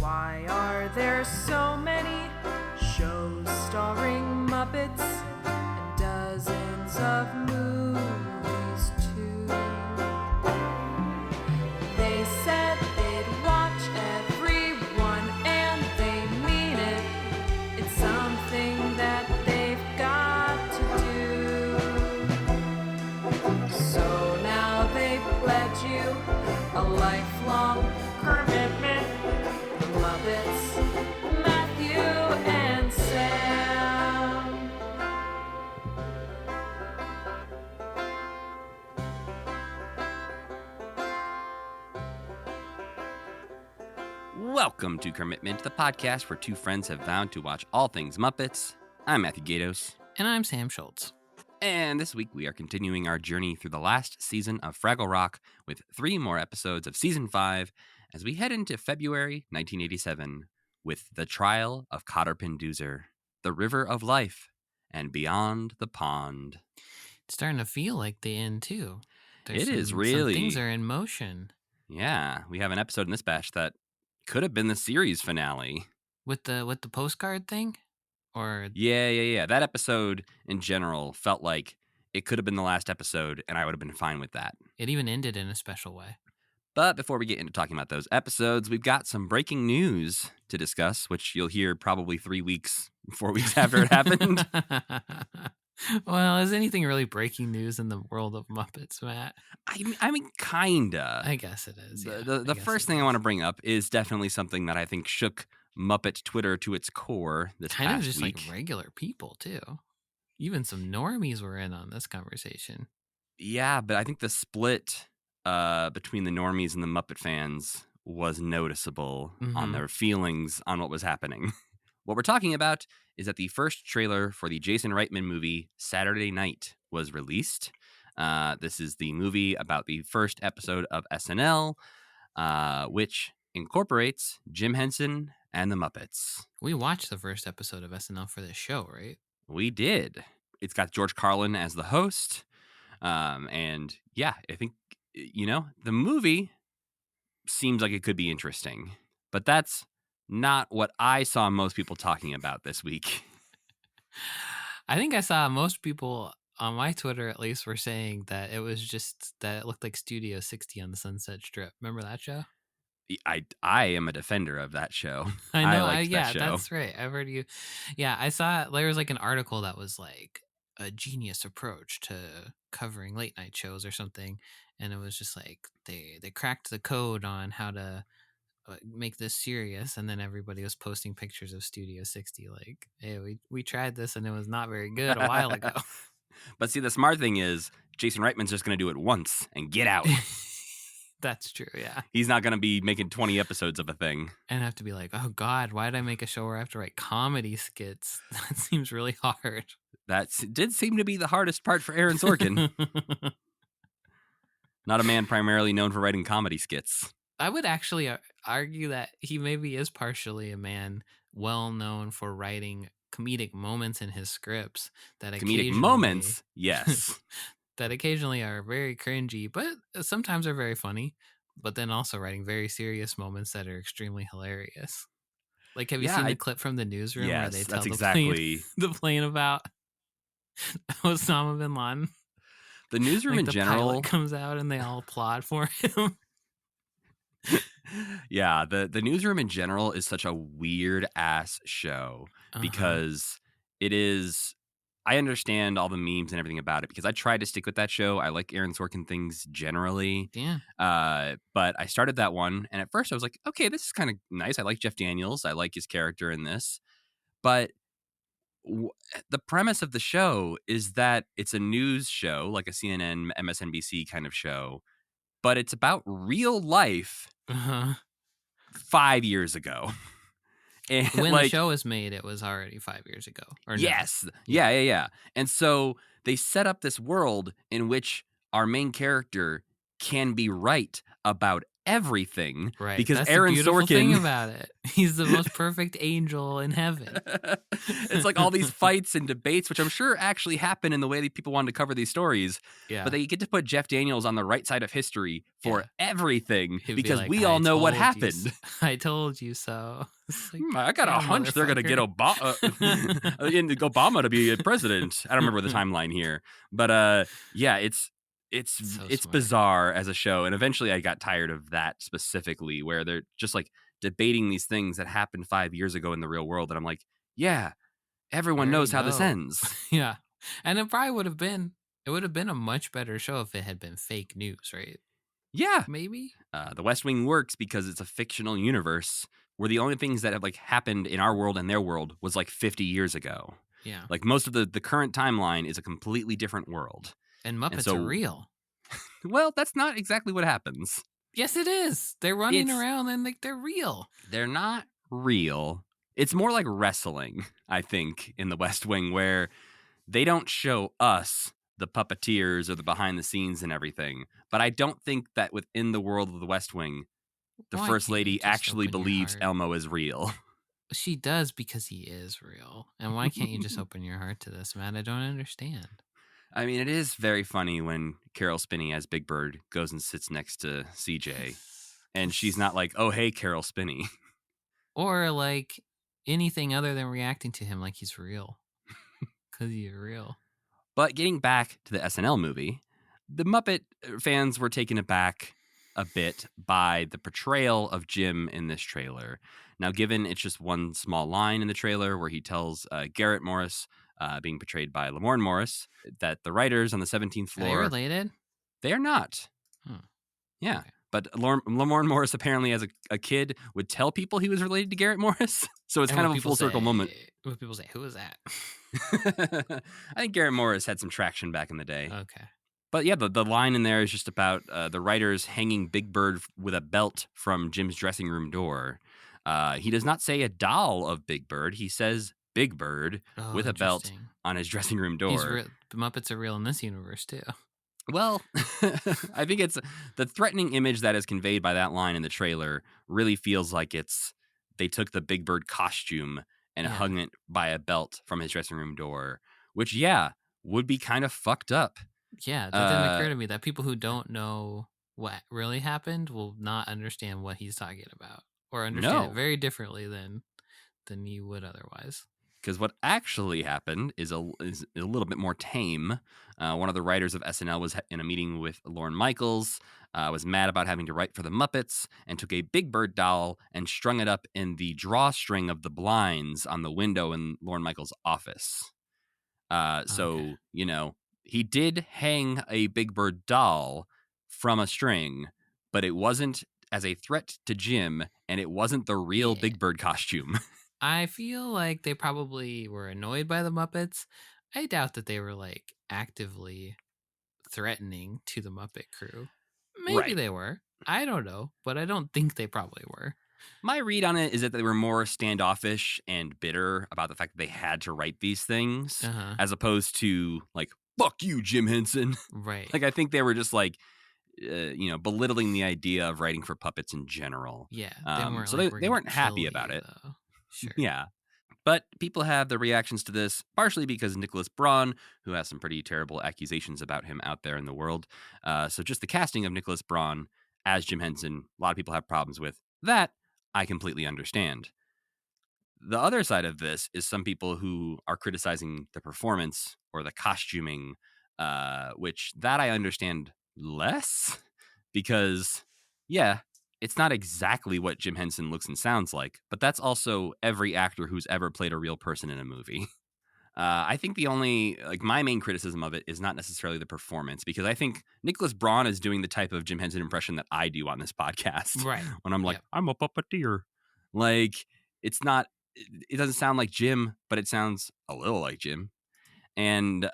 Why are there so many shows starring Muppets and dozens of movies too? They said they'd watch every one and they mean it. It's something that they've got to do. So now they've pledged you a lifelong commitment. Muppets, Matthew and Sam. Welcome to Commitment, the podcast where two friends have vowed to watch all things Muppets. I'm Matthew Gatos. And I'm Sam Schultz. And this week we are continuing our journey through the last season of Fraggle Rock with 3 more episodes of Season 5 as we head into February 1987 with The Trial of Cotterpin Doozer, The River of Life, and Beyond the Pond. It's starting to feel like the end, too. It is really. Some things are in motion. Yeah, we have an episode in this batch that could have been the series finale. With the postcard thing? Or Yeah. That episode in general felt like it could have been the last episode, and I would have been fine with that. It even ended in a special way. But before we get into talking about those episodes, we've got some breaking news to discuss, which you'll hear probably 4 weeks after it happened. Well, is anything really breaking news in the world of Muppets, Matt? I mean, kinda. I guess it is. Yeah. The first thing I want to bring up is definitely something that I think shook Muppet Twitter to its core this kind past of just week. like regular people, too. Even some normies were in on this conversation. Yeah, but I think the split between the normies and the Muppet fans was noticeable on their feelings on what was happening. What we're talking about is that the first trailer for the Jason Reitman movie Saturday Night was released. This is the movie about the first episode of SNL, which incorporates Jim Henson and the Muppets. We watched the first episode of SNL for this show, right? We did. It's got George Carlin as the host. And yeah, I think, the movie seems like it could be interesting, but that's not what I saw most people talking about this week. I think I saw most people on my Twitter, at least, were saying that it was just that it looked like Studio 60 on the Sunset Strip. Remember that show? I am a defender of that show. I know. liked that show. That's right. I've heard you. Yeah, I saw there was like an article that was like a genius approach to covering late night shows or something, and it was just like they cracked the code on how to make this serious, and then everybody was posting pictures of Studio 60 like, hey, we tried this and it was not very good a while ago. But see, the smart thing is Jason Reitman's just going to do it once and get out. That's true, yeah. He's not going to be making 20 episodes of a thing. And have to be like, oh God, why did I make a show where I have to write comedy skits? That seems really hard. That did seem to be the hardest part for Aaron Sorkin. Not a man primarily known for writing comedy skits. I would actually argue that he maybe is partially a man well known for writing comedic moments in his scripts. Comedic moments, yes. That occasionally are very cringy, but sometimes are very funny. But then also writing very serious moments that are extremely hilarious. Like, have you seen the clip from the newsroom where they tell the plane about Osama bin Laden? The newsroom like in the general pilot comes out and they all applaud for him. Yeah, the newsroom in general is such a weird ass show because it is. I understand all the memes and everything about it because I tried to stick with that show. I like Aaron Sorkin things generally. Yeah. But I started that one, and at first I was like, okay, this is kind of nice. I like Jeff Daniels. I like his character in this. But the premise of the show is that it's a news show, like a CNN, MSNBC kind of show, but it's about real life 5 years ago. And when the show was made, it was already 5 years ago. Or yes. No? Yeah. And so they set up this world in which our main character can be right about everything. Right. Because That's Aaron the beautiful thing Sorkin about it. He's the most perfect angel in heaven. it's like all these fights and debates, which I'm sure actually happen in the way that people wanted to cover these stories. Yeah. But they get to put Jeff Daniels on the right side of history for everything He'd be because like, we all know what happened. I told you so. It's like, I got a yeah, hunch they're going to get Obama to be a president. I don't remember the timeline here, but yeah, it's So it's smart. bizarre as a show, and eventually I got tired of that specifically, where they're just like debating these things that happened 5 years ago in the real world, and I'm like, yeah, everyone knows how this ends. Yeah, and it probably would have been. It would have been a much better show if it had been fake news, right? Yeah, Maybe. The West Wing works because it's a fictional universe where the only things that have like happened in our world and their world was like 50 years ago. Yeah. Like most of the current timeline is a completely different world. And Muppets And so, are real. Well, that's not exactly what happens. Yes, it is. They're running around and like they're real. They're not real. It's more like wrestling, I think, in the West Wing, where they don't show us, the puppeteers or the behind the scenes and everything. But I don't think that within the world of the West Wing, the Why First can't you Lady just actually open your believes heart? Elmo is real. She does because he is real. And why can't you just open your heart to this, man? I don't understand. I mean, it is very funny when Carol Spinney as Big Bird goes and sits next to CJ, and she's not like, "Oh, hey, Carol Spinney," or like anything other than reacting to him like he's real, because he's real. But getting back to the SNL movie, the Muppet fans were taken aback a bit by the portrayal of Jim in this trailer. Now, given it's just one small line in the trailer where he tells Garrett Morris, being portrayed by Lamorne Morris, that the writers on the 17th floor... Are they related? They are not. Yeah. Okay. But Lamorne Morris apparently, as a kid, would tell people he was related to Garrett Morris. So it's kind of a full circle moment. When people say, who is that? I think Garrett Morris had some traction back in the day. Okay. But yeah, the line in there is just about the writers hanging Big Bird with a belt from Jim's dressing room door. He does not say a doll of Big Bird. He says Big Bird with a belt on his dressing room door. The Muppets are real in this universe, too. Well, I think it's the threatening image that is conveyed by that line in the trailer really feels like they took the Big Bird costume and hung it by a belt from his dressing room door, which, would be kind of fucked up. Yeah, that didn't occur to me, that people who don't know what really happened will not understand what he's talking about, or understand it very differently than you would otherwise. Because what actually happened is a little bit more tame. One of the writers of SNL was in a meeting with Lorne Michaels, was mad about having to write for the Muppets, and took a Big Bird doll and strung it up in the drawstring of the blinds on the window in Lorne Michaels' office. So, he did hang a Big Bird doll from a string, but it wasn't as a threat to Jim, and it wasn't the real Big Bird costume. I feel like they probably were annoyed by the Muppets. I doubt that they were like actively threatening to the Muppet crew. Maybe they were. I don't know, but I don't think they probably were. My read on it is that they were more standoffish and bitter about the fact that they had to write these things, as opposed to like, fuck you, Jim Henson. Right. Like, I think they were just like, belittling the idea of writing for puppets in general. Yeah. They weren't happy about it. Though. Sure. Yeah. But people have their reactions to this, partially because Nicholas Braun, who has some pretty terrible accusations about him out there in the world. So just the casting of Nicholas Braun as Jim Henson, a lot of people have problems with. That I completely understand. The other side of this is some people who are criticizing the performance or the costuming, which that I understand less because, it's not exactly what Jim Henson looks and sounds like, but that's also every actor who's ever played a real person in a movie. I think my main criticism of it is not necessarily the performance, because I think Nicholas Braun is doing the type of Jim Henson impression that I do on this podcast. Right. When I'm like, I'm a puppeteer. Like, it doesn't sound like Jim, but it sounds a little like Jim. And,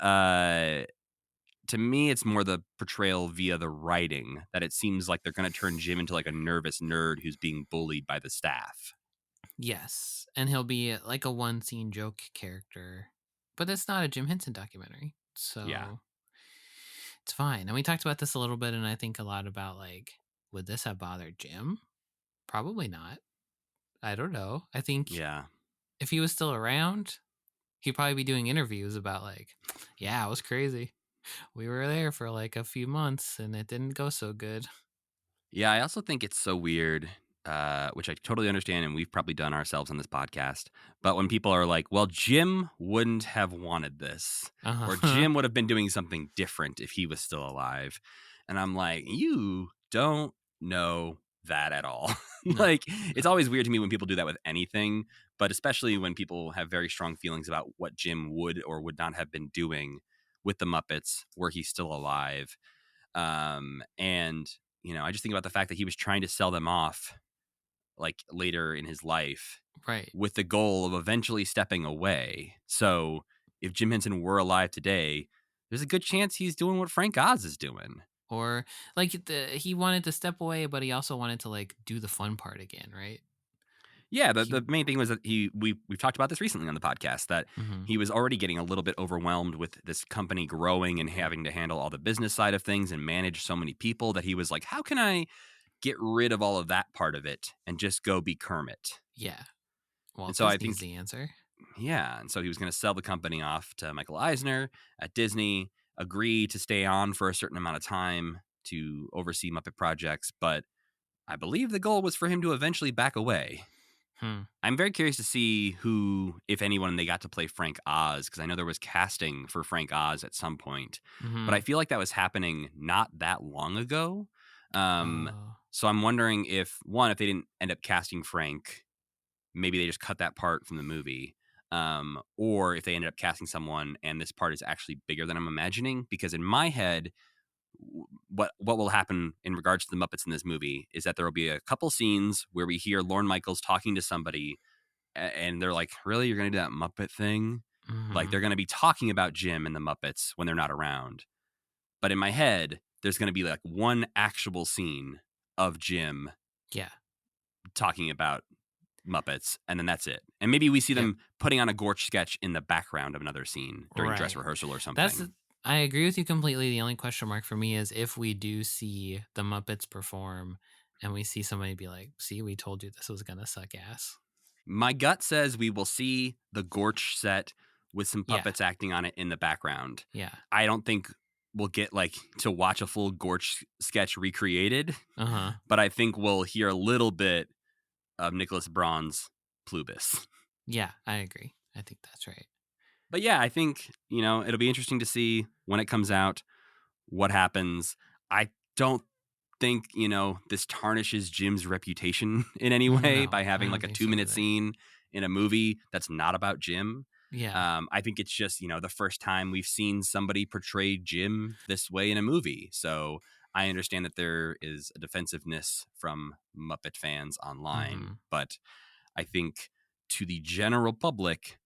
to me, it's more the portrayal via the writing that it seems like they're going to turn Jim into like a nervous nerd who's being bullied by the staff. Yes. And he'll be like a one scene joke character, but it's not a Jim Henson documentary. So it's fine. And we talked about this a little bit, and I think a lot about like would this have bothered Jim? Probably not. I don't know. I think Yeah. if he was still around, he'd probably be doing interviews about like, yeah, it was crazy. We were there for like a few months and it didn't go so good. Yeah, I also think it's so weird, which I totally understand, and we've probably done ourselves on this podcast. But when people are like, well, Jim wouldn't have wanted this, or Jim would have been doing something different if he was still alive. And I'm like, you don't know that at all. Like, it's always weird to me when people do that with anything, but especially when people have very strong feelings about what Jim would or would not have been doing with the Muppets were he still alive. And I just think about the fact that he was trying to sell them off like later in his life, Right. with the goal of eventually stepping away. So if Jim Henson were alive today, there's a good chance he's doing what Frank Oz is doing. Or like he wanted to step away, but he also wanted to like do the fun part again, right? Yeah, the main thing was that we've talked about this recently on the podcast, that he was already getting a little bit overwhelmed with this company growing and having to handle all the business side of things and manage so many people, that he was like, how can I get rid of all of that part of it and just go be Kermit? Yeah. Well, and so I Disney's think the answer. Yeah, and so he was going to sell the company off to Michael Eisner at Disney, agree to stay on for a certain amount of time to oversee Muppet projects, but I believe the goal was for him to eventually back away. I'm very curious to see who, if anyone, they got to play Frank Oz, because I know there was casting for Frank Oz at some point, but I feel like that was happening not that long ago. So I'm wondering if they didn't end up casting Frank, maybe they just cut that part from the movie, or if they ended up casting someone and this part is actually bigger than I'm imagining. Because in my head, what will happen in regards to the Muppets in this movie is that there will be a couple scenes where we hear Lorne Michaels talking to somebody, and they're like, really, you're going to do that Muppet thing? Like, they're going to be talking about Jim and the Muppets when they're not around. But in my head, there's going to be like one actual scene of Jim talking about Muppets, and then that's it. And maybe we see them putting on a Gorch sketch in the background of another scene during dress rehearsal or something. I agree with you completely. The only question mark for me is if we do see the Muppets perform and we see somebody be like, see, we told you this was gonna suck ass. My gut says we will see the Gorch set with some puppets acting on it in the background. Yeah. I don't think we'll get like to watch a full Gorch sketch recreated, but I think we'll hear a little bit of Nicholas Braun's Plubis. Yeah, I agree. I think that's right. But yeah, I think, it'll be interesting to see when it comes out what happens. I don't think, this tarnishes Jim's reputation in any way by having like a 2-minute scene in a movie that's not about Jim. Yeah. I think it's just, the first time we've seen somebody portray Jim this way in a movie. So I understand that there is a defensiveness from Muppet fans online, but I think to the general public,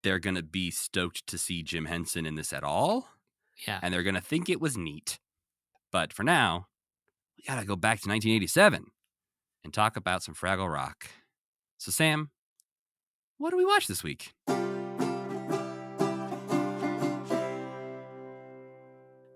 they're going to be stoked to see Jim Henson in this at all. Yeah. And they're going to think it was neat. But for now, we got to go back to 1987 and talk about some Fraggle Rock. So, Sam, what do we watch this week?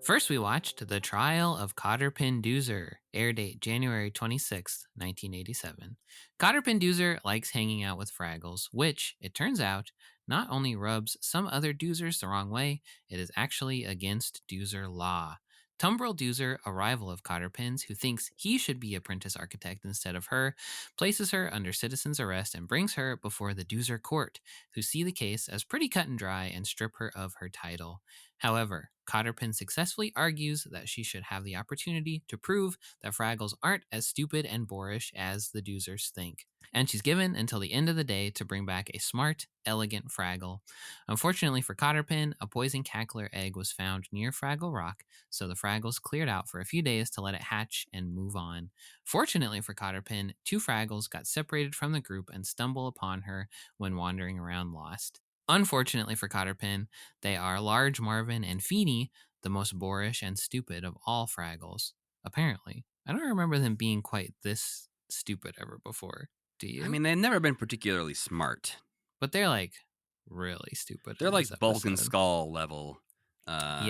First, we watched The Trial of Cotterpin Doozer, air date January 26, 1987. Cotterpin Doozer likes hanging out with Fraggles, which, it turns out, not only rubs some other Doozers the wrong way, it is actually against Doozer law. Tumbrel Doozer, a rival of Cotterpin's who thinks he should be apprentice architect instead of her, places her under citizen's arrest and brings her before the Doozer court, who see the case as pretty cut and dry and strip her of her title. However, Cotterpin successfully argues that she should have the opportunity to prove that Fraggles aren't as stupid and boorish as the Doozers think. And she's given until the end of the day to bring back a smart, elegant Fraggle. Unfortunately for Cotterpin, a poison cackler egg was found near Fraggle Rock, so the Fraggles cleared out for a few days to let it hatch and move on. Fortunately for Cotterpin, 2 Fraggles got separated from the group and stumble upon her when wandering around lost. Unfortunately for Cotterpin, they are Large Marvin and Feeny, the most boorish and stupid of all Fraggles. Apparently. I don't remember them being quite this stupid ever before. Do you? I mean, they've never been particularly smart. But they're like really stupid. They're like Bulk and Skull level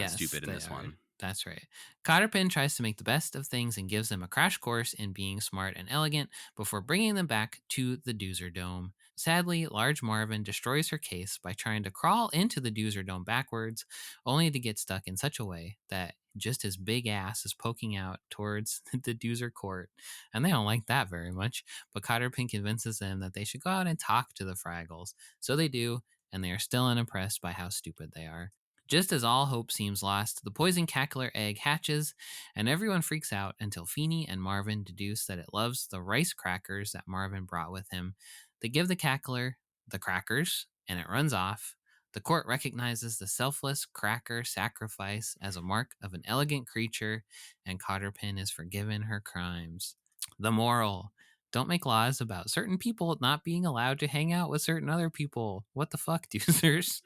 stupid in they this are. one. That's right. Cotterpin tries to make the best of things and gives them a crash course in being smart and elegant before bringing them back to the Doozer Dome. Sadly, Large Marvin destroys her case by trying to crawl into the Doozer Dome backwards, only to get stuck in such a way that just his big ass is poking out towards the Doozer court. And they don't like that very much, but Cotterpin convinces them that they should go out and talk to the Fraggles. So they do, and they are still unimpressed by how stupid they are. Just as all hope seems lost, the poison cackler egg hatches, and everyone freaks out until Feeny and Marvin deduce that it loves the rice crackers that Marvin brought with him. They give the cackler the crackers, and it runs off. The court recognizes the selfless cracker sacrifice as a mark of an elegant creature, and Cotterpin is forgiven her crimes. The moral: don't make laws about certain people not being allowed to hang out with certain other people. What the fuck, Doozers?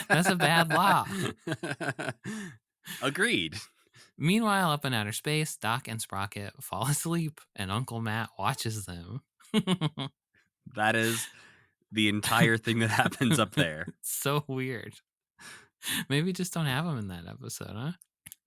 That's a bad law. Agreed. Meanwhile, up in outer space, Doc and Sprocket fall asleep, and Uncle Matt watches them. That is the entire thing that happens up there. It's so weird. Maybe just don't have them in that episode, huh?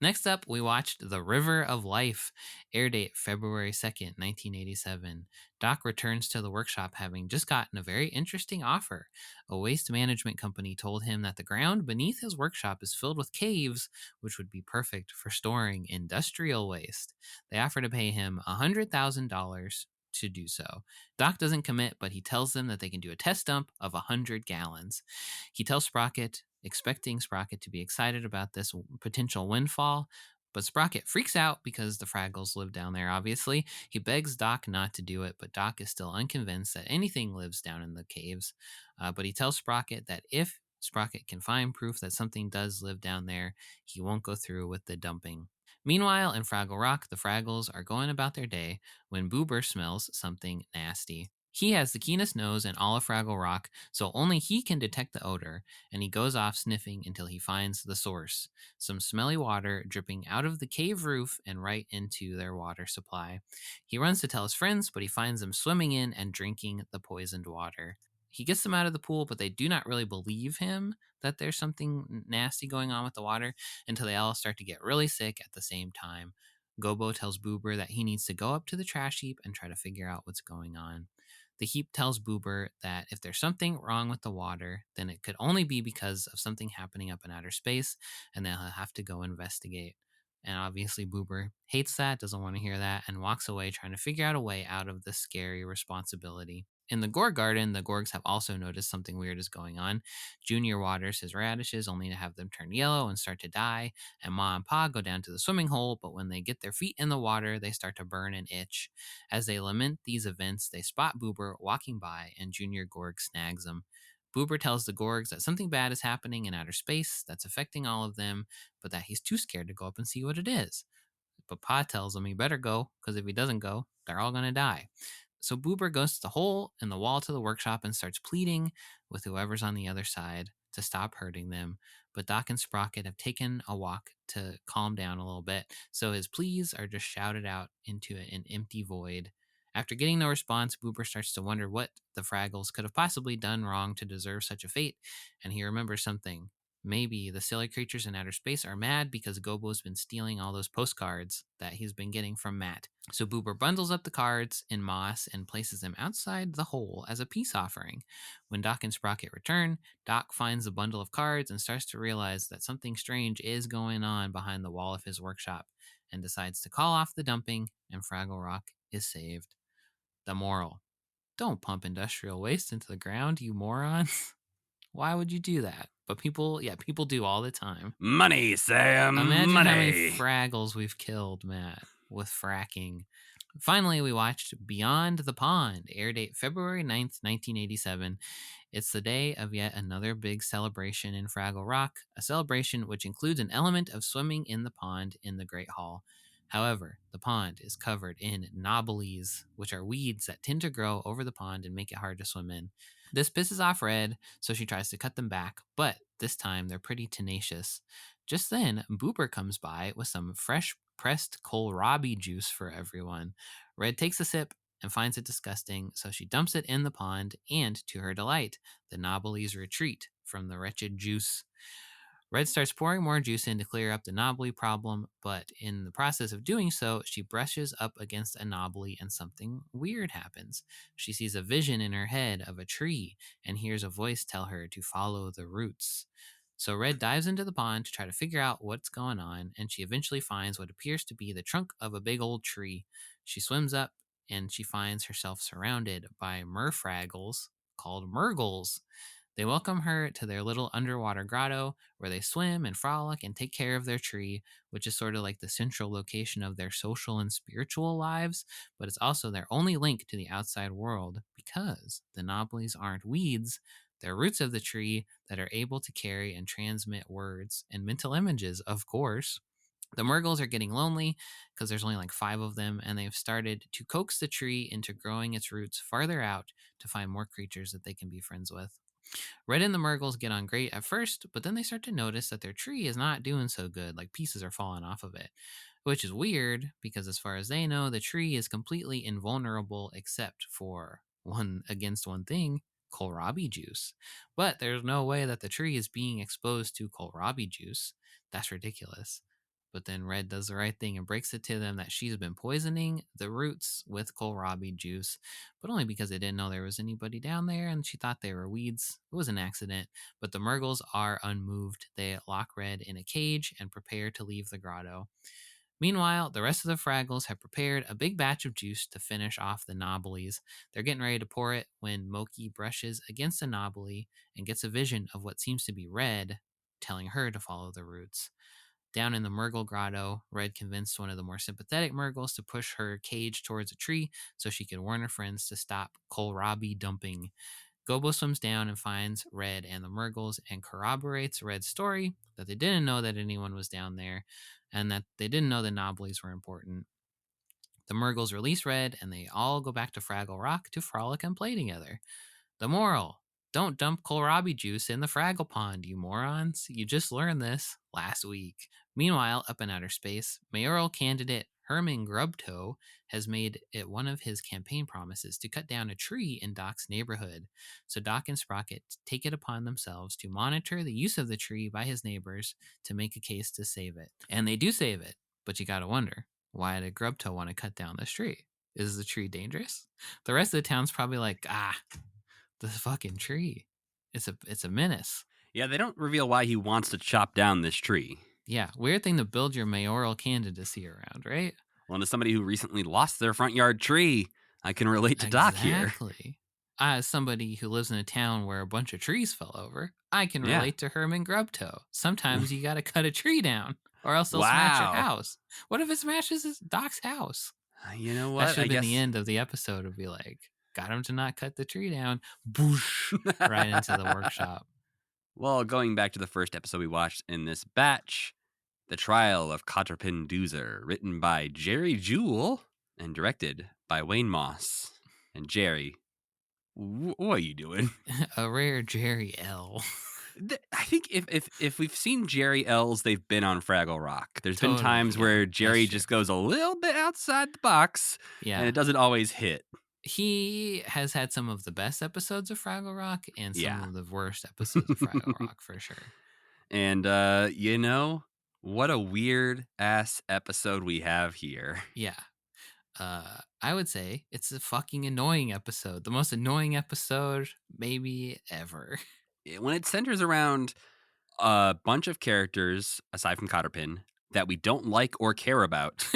Next up, we watched The River of Life, air date February 2nd, 1987. Doc returns to the workshop having just gotten a very interesting offer. A waste management company told him that the ground beneath his workshop is filled with caves, which would be perfect for storing industrial waste. They offer to pay him $100,000 to do so. Doc doesn't commit, but he tells them that they can do a test dump of 100 gallons. He tells Sprocket, expecting Sprocket to be excited about this potential windfall, but Sprocket freaks out because the Fraggles live down there, obviously. He begs Doc not to do it, but Doc is still unconvinced that anything lives down in the caves. But he tells Sprocket that if Sprocket can find proof that something does live down there, he won't go through with the dumping. Meanwhile, in Fraggle Rock, the Fraggles are going about their day when Boober smells something nasty. He has the keenest nose in all of Fraggle Rock, so only he can detect the odor, and he goes off sniffing until he finds the source: some smelly water dripping out of the cave roof and right into their water supply. He runs to tell his friends, but he finds them swimming in and drinking the poisoned water. He gets them out of the pool, but they do not really believe him that there's something nasty going on with the water until they all start to get really sick at the same time. Gobo tells Boober that he needs to go up to the trash heap and try to figure out what's going on. The heap tells Boober that if there's something wrong with the water, then it could only be because of something happening up in outer space, and they'll have to go investigate. And obviously, Boober hates that, doesn't want to hear that, and walks away trying to figure out a way out of this scary responsibility. In the Gorg Garden, the Gorgs have also noticed something weird is going on. Junior waters his radishes only to have them turn yellow and start to die, and Ma and Pa go down to the swimming hole, but when they get their feet in the water, they start to burn and itch. As they lament these events, they spot Boober walking by, and Junior Gorg snags him. Boober tells the Gorgs that something bad is happening in outer space that's affecting all of them, but that he's too scared to go up and see what it is. But Pa tells him he better go, because if he doesn't go, they're all going to die. So Boober goes to the hole in the wall to the workshop and starts pleading with whoever's on the other side to stop hurting them. But Doc and Sprocket have taken a walk to calm down a little bit, so his pleas are just shouted out into an empty void. After getting no response, Boober starts to wonder what the Fraggles could have possibly done wrong to deserve such a fate, and he remembers something. Maybe the silly creatures in outer space are mad because Gobo's been stealing all those postcards that he's been getting from Matt. So Boober bundles up the cards in moss and places them outside the hole as a peace offering. When Doc and Sprocket return, Doc finds the bundle of cards and starts to realize that something strange is going on behind the wall of his workshop, and decides to call off the dumping, and Fraggle Rock is saved. The moral: don't pump industrial waste into the ground, you morons. Why would you do that? But people do all the time. Money, Sam. Imagine money. how many Fraggles we've killed, Matt, with fracking. Finally, we watched Beyond the Pond, air date February 9th, 1987. It's the day of yet another big celebration in Fraggle Rock, a celebration which includes an element of swimming in the pond in the Great Hall. However, the pond is covered in knobblies, which are weeds that tend to grow over the pond and make it hard to swim in. This pisses off Red, so she tries to cut them back, but this time they're pretty tenacious. Just then, Boober comes by with some fresh pressed kohlrabi juice for everyone. Red takes a sip and finds it disgusting, so she dumps it in the pond, and to her delight, the knobblies retreat from the wretched juice. Red starts pouring more juice in to clear up the knobbly problem, but in the process of doing so, she brushes up against a knobbly and something weird happens. She sees a vision in her head of a tree and hears a voice tell her to follow the roots. So Red dives into the pond to try to figure out what's going on, and she eventually finds what appears to be the trunk of a big old tree. She swims up and she finds herself surrounded by merfraggles called Murgles. They welcome her to their little underwater grotto where they swim and frolic and take care of their tree, which is sort of like the central location of their social and spiritual lives, but it's also their only link to the outside world because the Nobblies aren't weeds. They're roots of the tree that are able to carry and transmit words and mental images, of course. The Murgles are getting lonely because there's only like 5 of them, and they've started to coax the tree into growing its roots farther out to find more creatures that they can be friends with. Red and the Murgles get on great at first, but then they start to notice that their tree is not doing so good, like pieces are falling off of it, which is weird because, as far as they know, the tree is completely invulnerable except for one thing, kohlrabi juice. But there's no way that the tree is being exposed to kohlrabi juice. That's ridiculous. But then Red does the right thing and breaks it to them that she's been poisoning the roots with kohlrabi juice, but only because they didn't know there was anybody down there and she thought they were weeds. It was an accident, but the Murgles are unmoved. They lock Red in a cage and prepare to leave the grotto. Meanwhile, the rest of the Fraggles have prepared a big batch of juice to finish off the Nobblies. They're getting ready to pour it when Moki brushes against a Knobbly and gets a vision of what seems to be Red, telling her to follow the roots. Down in the Murgle grotto, Red convinced one of the more sympathetic Murgles to push her cage towards a tree so she could warn her friends to stop kohlrabi dumping. Gobo swims down and finds Red and the Murgles and corroborates Red's story that they didn't know that anyone was down there and that they didn't know the Nobblies were important. The Murgles release Red and they all go back to Fraggle Rock to frolic and play together. The moral: don't dump kohlrabi juice in the Fraggle Pond, you morons. You just learned this last week. Meanwhile, up in outer space, mayoral candidate Herman Grubtoe has made it one of his campaign promises to cut down a tree in Doc's neighborhood. So Doc and Sprocket take it upon themselves to monitor the use of the tree by his neighbors to make a case to save it. And they do save it, but you gotta wonder, why did Grubtoe want to cut down this tree? Is the tree dangerous? The rest of the town's probably like, the fucking tree. It's a menace. Yeah, they don't reveal why he wants to chop down this tree. Yeah, weird thing to build your mayoral candidacy around, right? Well, and as somebody who recently lost their front yard tree, I can relate to Doc here. Exactly. As somebody who lives in a town where a bunch of trees fell over, I can Yeah. relate to Herman Grubtoe. Sometimes you got to cut a tree down, or else they'll smash your Wow. house. What if it smashes Doc's house? You know That what? should have been the end of the episode. Would be like, got him to not cut the tree down, boosh, right into the workshop. Well, going back to the first episode we watched in this batch, The Trial of Cotterpin Doozer, written by Jerry Jewell and directed by Wayne Moss. And Jerry, what are you doing? A rare Jerry L. I think if we've seen Jerry L's, they've been on Fraggle Rock. There's been Totally, times yeah, where that's Jerry true. just goes a little bit outside the box, Yeah. and it doesn't always hit. He has had some of the best episodes of Fraggle Rock and some Yeah. of the worst episodes of Fraggle Rock, for sure. And, you know, what a weird ass episode we have here. Yeah. I would say it's a fucking annoying episode. The most annoying episode maybe ever. When it centers around a bunch of characters, aside from Cotterpin, that we don't like or care about,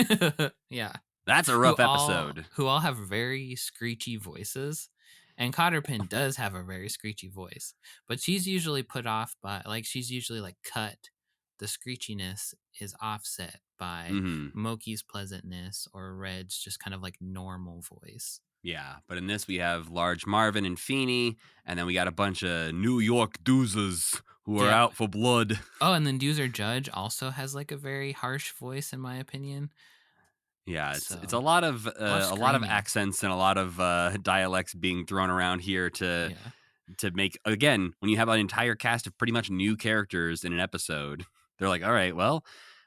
Yeah. that's a rough episode. Who all have very screechy voices. And Cotterpin does have a very screechy voice, but she's usually put off by, like, she's usually like cut. The screechiness is offset by Moki's pleasantness or Red's just kind of like normal voice. Yeah, but in this we have Large Marvin and Feeney, and then we got a bunch of New York doozers who are out for blood. Oh, and then Doozer Judge also has like a very harsh voice, in my opinion. Yeah, it's a lot of accents and a lot of dialects being thrown around here to make, again, when you have an entire cast of pretty much new characters in an episode, they're like, all right, well,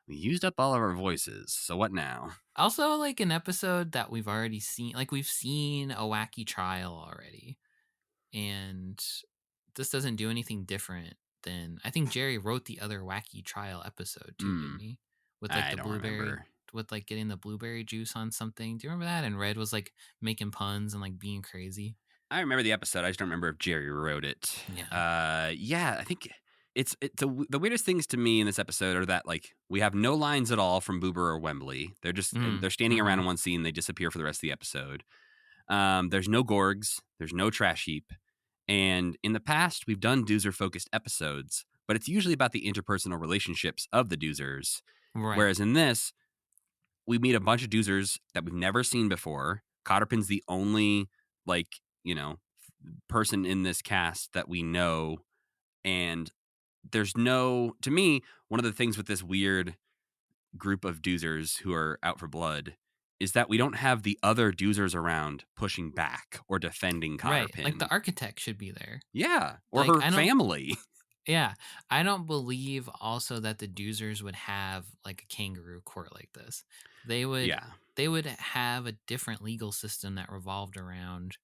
we used up all of our voices, so what now? Also, like an episode that we've already seen, like we've seen a wacky trial already, and this doesn't do anything different then I think Jerry wrote the other wacky trial episode too, didn't he? With like I the don't blueberry, remember. with like getting the blueberry juice on something. Do you remember that? And Red was like making puns and like being crazy. I remember the episode. I just don't remember if Jerry wrote it. Yeah. Yeah, I think the weirdest things to me in this episode are that like we have no lines at all from Boober or Wembley. They're just they're standing around in one scene. They disappear for the rest of the episode. There's no Gorgs. There's no Trash Heap. And in the past, we've done Doozer-focused episodes, but it's usually about the interpersonal relationships of the Doozers. Right. Whereas in this, we meet a bunch of Doozers that we've never seen before. Cotterpin's the only, like, person in this cast that we know. And there's no, to me, one of the things with this weird group of Doozers who are out for blood is that we don't have the other Doozers around pushing back or defending Cotterpin. Right. Like the architect should be there. Yeah. Or Like, her family. Yeah. I don't believe also that the Doozers would have like a kangaroo court like this. They would have a different legal system that revolved around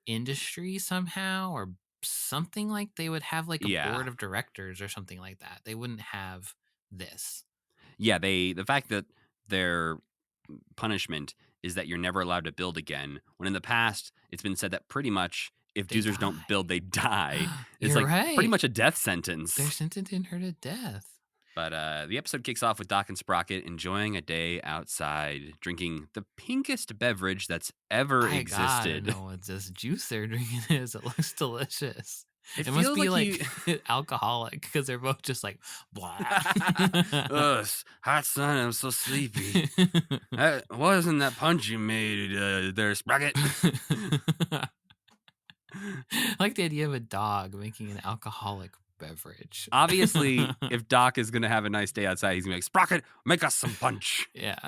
industry somehow or something. Like they would have like a board of directors or something like that. They wouldn't have this. Yeah, the fact that their punishment is that you're never allowed to build again, when in the past it's been said that pretty much if Doozers don't build, they die. It's You're like right. pretty much a death sentence. They're sentencing her to death. But the episode kicks off with Doc and Sprocket enjoying a day outside, drinking the pinkest beverage that's ever existed. I know what this juice they're drinking is. It looks delicious. It must be like alcoholic because they're both just like, blah. Ugh, hot sun, I'm so sleepy. That wasn't that punch you made there, Sprocket. I like the idea of a dog making an alcoholic beverage. Obviously, if Doc is going to have a nice day outside, he's going to be like, Sprocket, make us some punch. Yeah.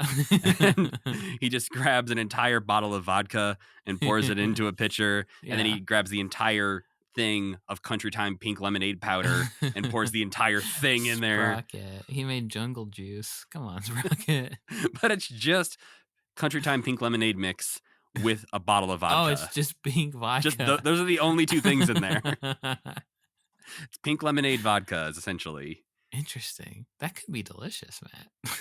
And he just grabs an entire bottle of vodka and pours it into a pitcher. And then he grabs the entire thing of Country Time pink lemonade powder and pours the entire thing in there. Sprocket. He made jungle juice. Come on, Sprocket. But it's just Country Time pink lemonade mix with a bottle of vodka. Oh, it's just pink vodka. Those are the only two things in there. It's pink lemonade vodka, essentially. Interesting. That could be delicious, Matt.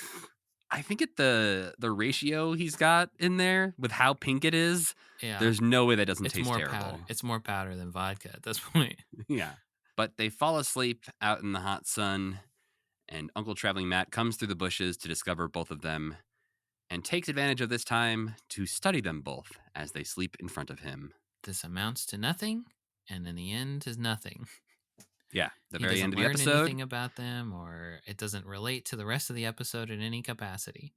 I think the ratio he's got in there with how pink it is, there's no way that doesn't taste terrible. Powder. It's more powder than vodka at this point. Yeah. But they fall asleep out in the hot sun, and Uncle Traveling Matt comes through the bushes to discover both of them and takes advantage of this time to study them both as they sleep in front of him. This amounts to nothing, and in the end is nothing. Yeah, the he very end of the learn episode. Anything about them, or it doesn't relate to the rest of the episode in any capacity.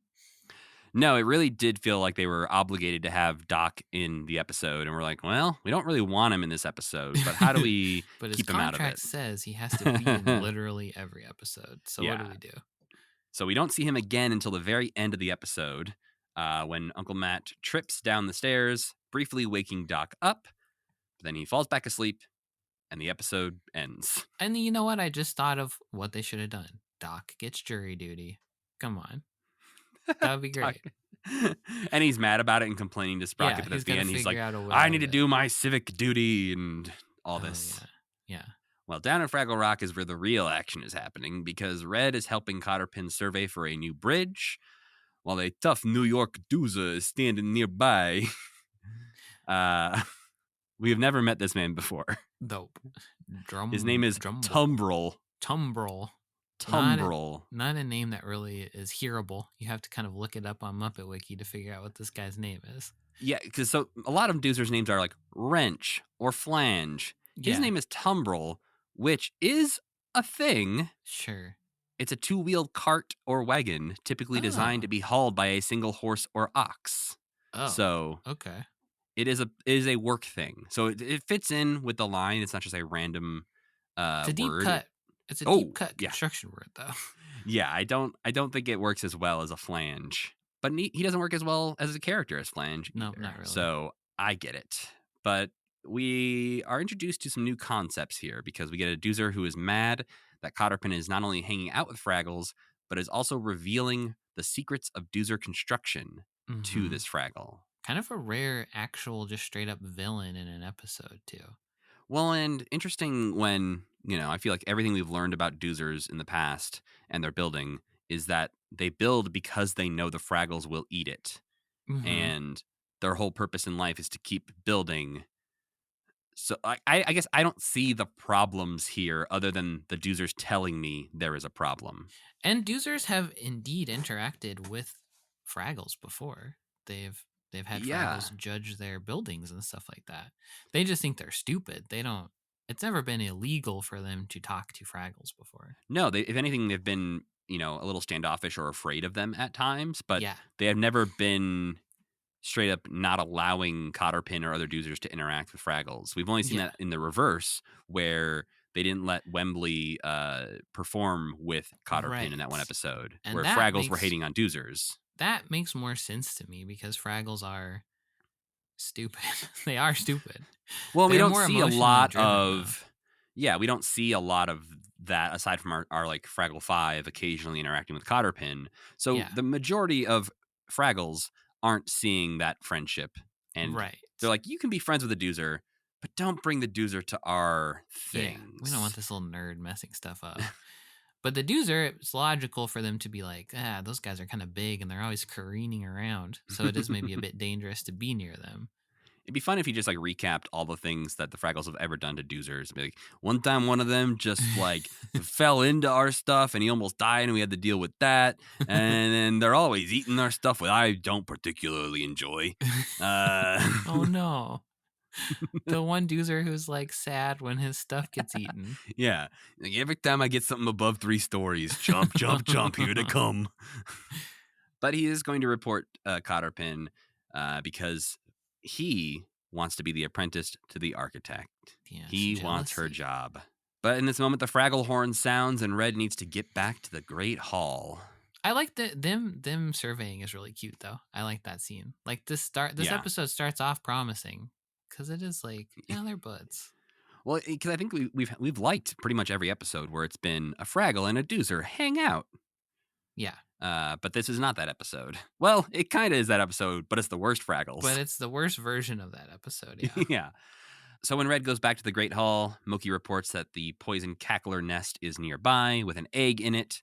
No, it really did feel like they were obligated to have Doc in the episode, and we're like, well, we don't really want him in this episode, but how do we keep him out of it? But his contract says he has to be in literally every episode. So what do we do? So we don't see him again until the very end of the episode, when Uncle Matt trips down the stairs, briefly waking Doc up. But then he falls back asleep, and the episode ends. And you know what? I just thought of what they should have done. Doc gets jury duty. Come on. That would be great. And he's mad about it and complaining to Sprocket, but at the end he's like, I need to do my civic duty and all this. Yeah. Well, down in Fraggle Rock is where the real action is happening, because Red is helping Cotterpin survey for a new bridge, while a tough New York Doozer is standing nearby. We have never met this man before. Dope. His name is Tumbrel. Tumbrel. Not a name that really is hearable. You have to kind of look it up on Muppet Wiki to figure out what this guy's name is. Yeah, because so a lot of Doozer's names are like Wrench or Flange. His name is Tumbrel, which is a thing. Sure. It's a two-wheeled cart or wagon, typically designed to be hauled by a single horse or ox. Oh, so okay. It is a work thing. So it fits in with the line. It's not just a random it's a deep word. cut. It's a deep cut construction word, though. Yeah, I don't think it works as well as a Flange. But he doesn't work as well as a character as Flange either. No, not really. So I get it. But we are introduced to some new concepts here, because we get a Doozer who is mad that Cotterpin is not only hanging out with Fraggles, but is also revealing the secrets of Doozer construction to this Fraggle. Kind of a rare actual just straight up villain in an episode too. Well, and interesting when I feel like everything we've learned about Doozers in the past and their building is that they build because they know the Fraggles will eat it. Mm-hmm. And their whole purpose in life is to keep building. So I guess I don't see the problems here other than the Doozers telling me there is a problem. And Doozers have indeed interacted with Fraggles before. They've had Yeah. Fraggles judge their buildings and stuff like that. They just think they're stupid. They don't. It's never been illegal for them to talk to Fraggles before. No, if anything, they've been, a little standoffish or afraid of them at times, but Yeah. they have never been straight up not allowing Cotterpin or other Doozers to interact with Fraggles. We've only seen Yeah. that in the reverse, where they didn't let Wembley perform with Cotterpin in that one Right. episode, And where that Fraggles were makes- hating on Doozers. That makes more sense to me because Fraggles are stupid. They are stupid. Well, we They're don't more see a emotionally lot driven, of, yeah, we don't see a lot of that aside from our like Fraggle 5 occasionally interacting with Cotterpin. So Yeah. the majority of Fraggles aren't seeing that friendship. And Right. they're like, you can be friends with a Doozer, but don't bring the Doozer to our Yeah. things. We don't want this little nerd messing stuff up. But the Doozer, it's logical for them to be like, those guys are kind of big and they're always careening around. So it is maybe a bit dangerous to be near them. It'd be fun if you just like recapped all the things that the Fraggles have ever done to Doozers. Be like, one time one of them just like fell into our stuff and he almost died and we had to deal with that. And then they're always eating our stuff, which I don't particularly enjoy. Oh no. The one Doozer who's like sad when his stuff gets eaten. Yeah. Like, every time I get something above 3 stories, jump, jump, jump, here to come. But he is going to report Cotterpin because he wants to be the apprentice to the architect. Yeah, He wants her jealousy. job. But in this moment, the Fraggle horn sounds and Red needs to get back to the Great Hall. I like them surveying is really cute though. I like that scene. Like this Yeah. episode starts off promising because it is like, they're buds. Well, because I think we've liked pretty much every episode where it's been a Fraggle and a Doozer hang out. Yeah. But this is not that episode. Well, it kind of is that episode, but it's the worst Fraggles. But it's the worst version of that episode, yeah. Yeah. So when Red goes back to the Great Hall, Moki reports that the poison cackler nest is nearby with an egg in it.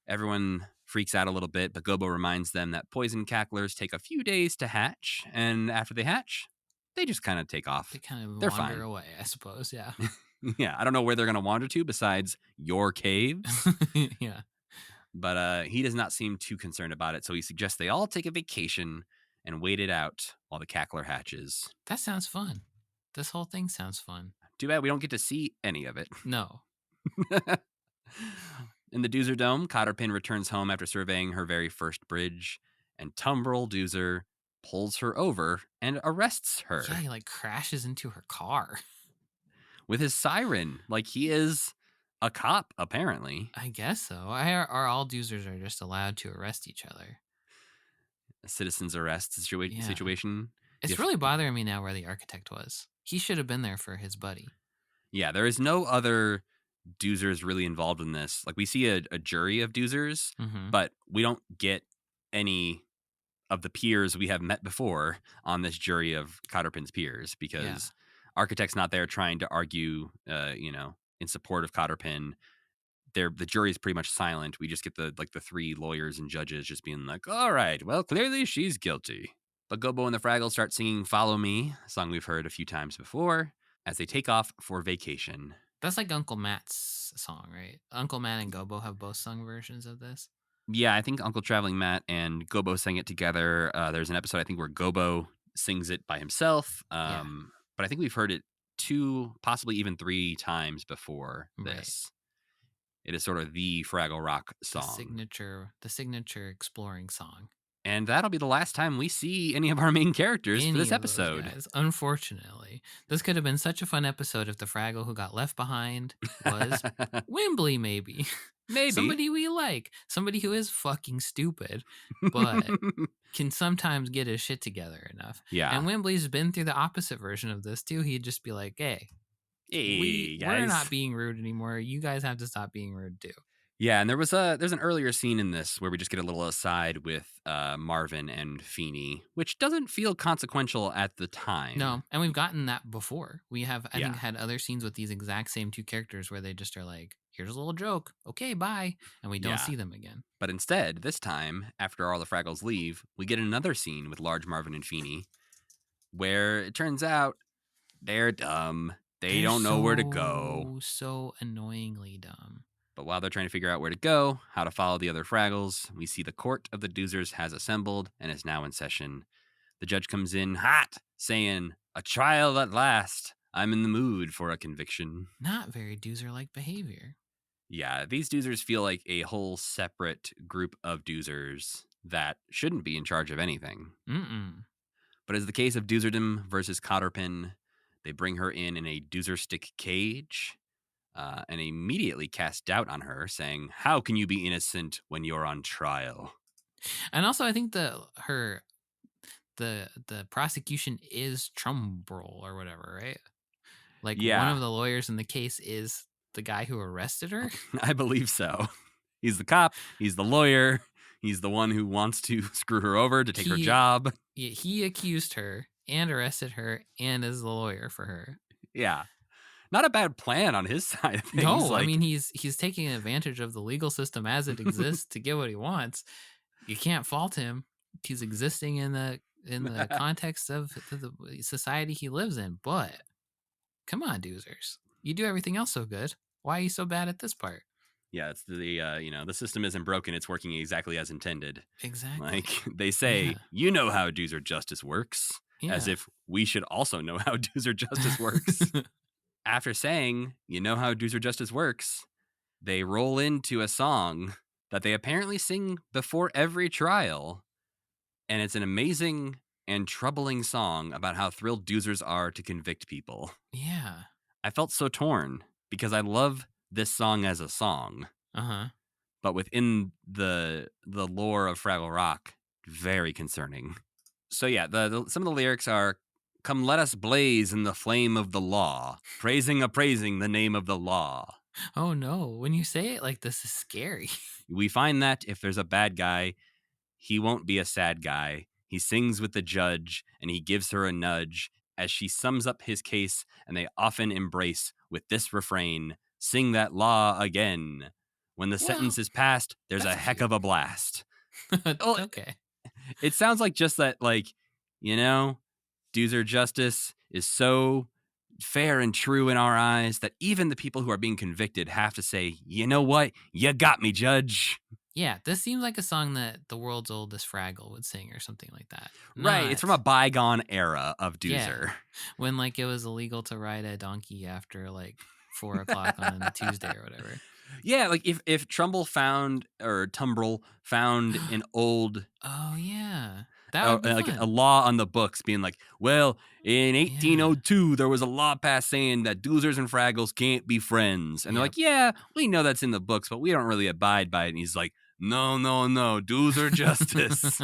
Everyone freaks out a little bit, but Gobo reminds them that poison cacklers take a few days to hatch, and after they hatch, they just kind of take off. They kind of They're wander fine. away, I suppose, yeah. Yeah, I don't know where they're going to wander to besides your caves. Yeah. But he does not seem too concerned about it, so he suggests they all take a vacation and wait it out while the cackler hatches. That sounds fun. This whole thing sounds fun. Too bad we don't get to see any of it. No. In the Doozer Dome, Cotterpin returns home after surveying her very first bridge, and Tumbrel Doozer pulls her over and arrests her Yeah, he like crashes into her car. with his siren. Like he is a cop, apparently. I guess so. Are all Doozers are just allowed to arrest each other? A citizen's arrest Yeah. situation. It's If- really bothering me now where the architect was. He should have been there for his buddy. Yeah, there is no other Doozers really involved in this. Like we see a jury of Doozers, Mm-hmm. but we don't get any of the peers we have met before on this jury of Cotterpin's peers because Architect's not there trying to argue, in support of Cotterpin. The jury is pretty much silent. We just get the 3 lawyers and judges just being like, all right, well, clearly she's guilty. But Gobo and the Fraggles start singing Follow Me, a song we've heard a few times before, as they take off for vacation. That's like Uncle Matt's song, right? Uncle Matt and Gobo have both sung versions of this. Yeah, I think Uncle Traveling Matt and Gobo sang it together. There's an episode, I think, where Gobo sings it by himself. But I think we've heard it 2, possibly even 3 times before Right. this. It is sort of the Fraggle Rock The song. signature exploring song. And that'll be the last time we see any of our main characters for Any this of those episode. guys, unfortunately. This could have been such a fun episode if the Fraggle who got left behind was Wembley, maybe. Maybe. Somebody we like. Somebody who is fucking stupid, but can sometimes get his shit together enough. Yeah. And Wembley's been through the opposite version of this too. He'd just be like, hey, Hey, we're guys. not being rude anymore. You guys have to stop being rude too. Yeah, and there's an earlier scene in this where we just get a little aside with Marvin and Feeney, which doesn't feel consequential at the time. No, and we've gotten that before. We have, I think, Yeah, had other scenes with these exact same two characters where they just are like, "Here's a little joke, okay, bye," and we don't yeah. see them again. But instead, this time, after all the Fraggles leave, we get another scene with Large Marvin and Feeney, where it turns out they're dumb. They They're don't know where to go. so annoyingly dumb. But while they're trying to figure out where to go, how to follow the other Fraggles, we see the court of the Doozers has assembled and is now in session. The judge comes in hot, saying, "A trial at last. I'm in the mood for a conviction." Not very Doozer-like behavior. Yeah, these Doozers feel like a whole separate group of Doozers that shouldn't be in charge of anything. Mm-mm. But as the case of Doozerdom versus Cotterpin, they bring her in a Doozer stick cage and immediately cast doubt on her, saying, "How can you be innocent when you're on trial?" And also, I think the prosecution is Trumbull or whatever, right? Like one Yeah, of the lawyers in the case is the guy who arrested her. I believe so. He's the cop, he's the lawyer, he's the one who wants to screw her over to take her job. He accused her and arrested her and is the lawyer for her. Yeah. Not a bad plan on his side of things. No, I mean he's taking advantage of the legal system as it exists to get what he wants. You can't fault him. He's existing in the context of the society he lives in. But come on, Doozers, you do everything else so good. Why are you so bad at this part? Yeah, it's the system isn't broken, it's working exactly as intended. Exactly. Like they say, Yeah. you know how Doozer justice works, as Yeah. if we should also know how Doozer justice works. After saying, you know how Doozer justice works, they roll into a song that they apparently sing before every trial. And it's an amazing and troubling song about how thrilled Doozers are to convict people. Yeah. I felt so torn because I love this song as a song, Uh-huh. but within the lore of Fraggle Rock, very concerning. So yeah, some of the lyrics are, "Come let us blaze in the flame of the law, praising the name of the law. Oh no, when you say it like this is scary. We find that if there's a bad guy, he won't be a sad guy. He sings with the judge and he gives her a nudge as she sums up his case, and they often embrace with this refrain, sing that law again. When the sentence is passed, there's a that's heck cute. of a blast." Oh, Okay. it sounds like just that, like, Doozer justice is so fair and true in our eyes that even the people who are being convicted have to say, "You know what? You got me, judge." Yeah, this seems like a song that the world's oldest Fraggle would sing or something like that. Right. It's from a bygone era of Yeah. Doozer. When like it was illegal to ride a donkey after like 4 o'clock on a Tuesday or whatever. Yeah, like if Tumbrel found an old Oh yeah, that would be like fun. a law on the books being like, well, in 1802 there was a law passed saying that Doozers and Fraggles can't be friends, and they're Yep. like, yeah, we know that's in the books, but we don't really abide by it. And he's like, no, Doozer justice.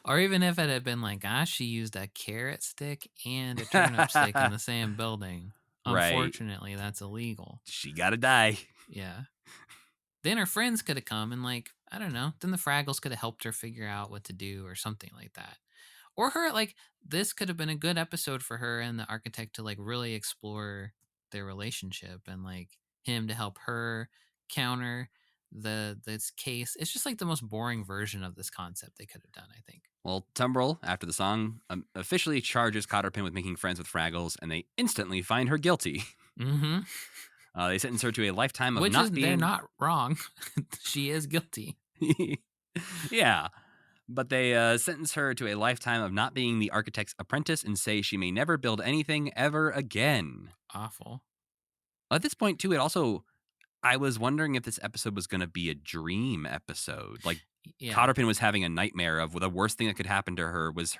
Or even if it had been like, she used a carrot stick and a turnip stick in the same building. Right. Unfortunately, that's illegal. She gotta die. Yeah. Then her friends could have come and like, I don't know, then the Fraggles could have helped her figure out what to do or something like that. Or her, like, this could have been a good episode for her and the architect to like really explore their relationship and like him to help her counter this case. It's just like the most boring version of this concept they could have done, I think. Well, Tumbrel, after the song, officially charges Cotterpin with making friends with Fraggles, and they instantly find her guilty. Mm-hmm. They sentence her to a lifetime of They're not wrong. She is guilty. Yeah, but they sentence her to a lifetime of not being the architect's apprentice and say she may never build anything ever again. Awful. At this point, too, I was wondering if this episode was going to be a dream episode. Like, Yeah. Cotterpin was having a nightmare of the worst thing that could happen to her was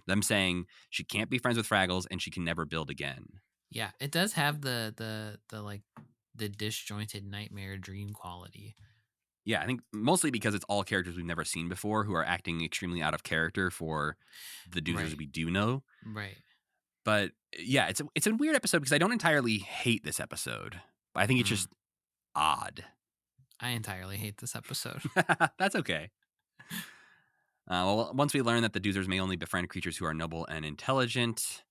them saying she can't be friends with Fraggles and she can never build again. Yeah, it does have the like the disjointed nightmare dream quality. Yeah, I think mostly because it's all characters we've never seen before who are acting extremely out of character for the Doozers Right. we do know. Right. But yeah, it's a weird episode because I don't entirely hate this episode. But I think it's just odd. I entirely hate this episode. That's okay. Well, once we learn that the Doozers may only befriend creatures who are noble and intelligent,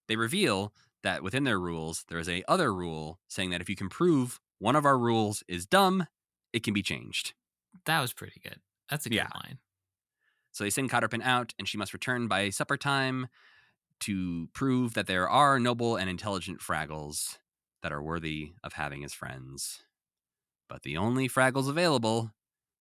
they reveal that within their rules, there is a other rule saying that if you can prove one of our rules is dumb, it can be changed. That was pretty good. That's a good line. So they send Cotterpin out, and she must return by supper time to prove that there are noble and intelligent Fraggles that are worthy of having as friends. But the only Fraggles available,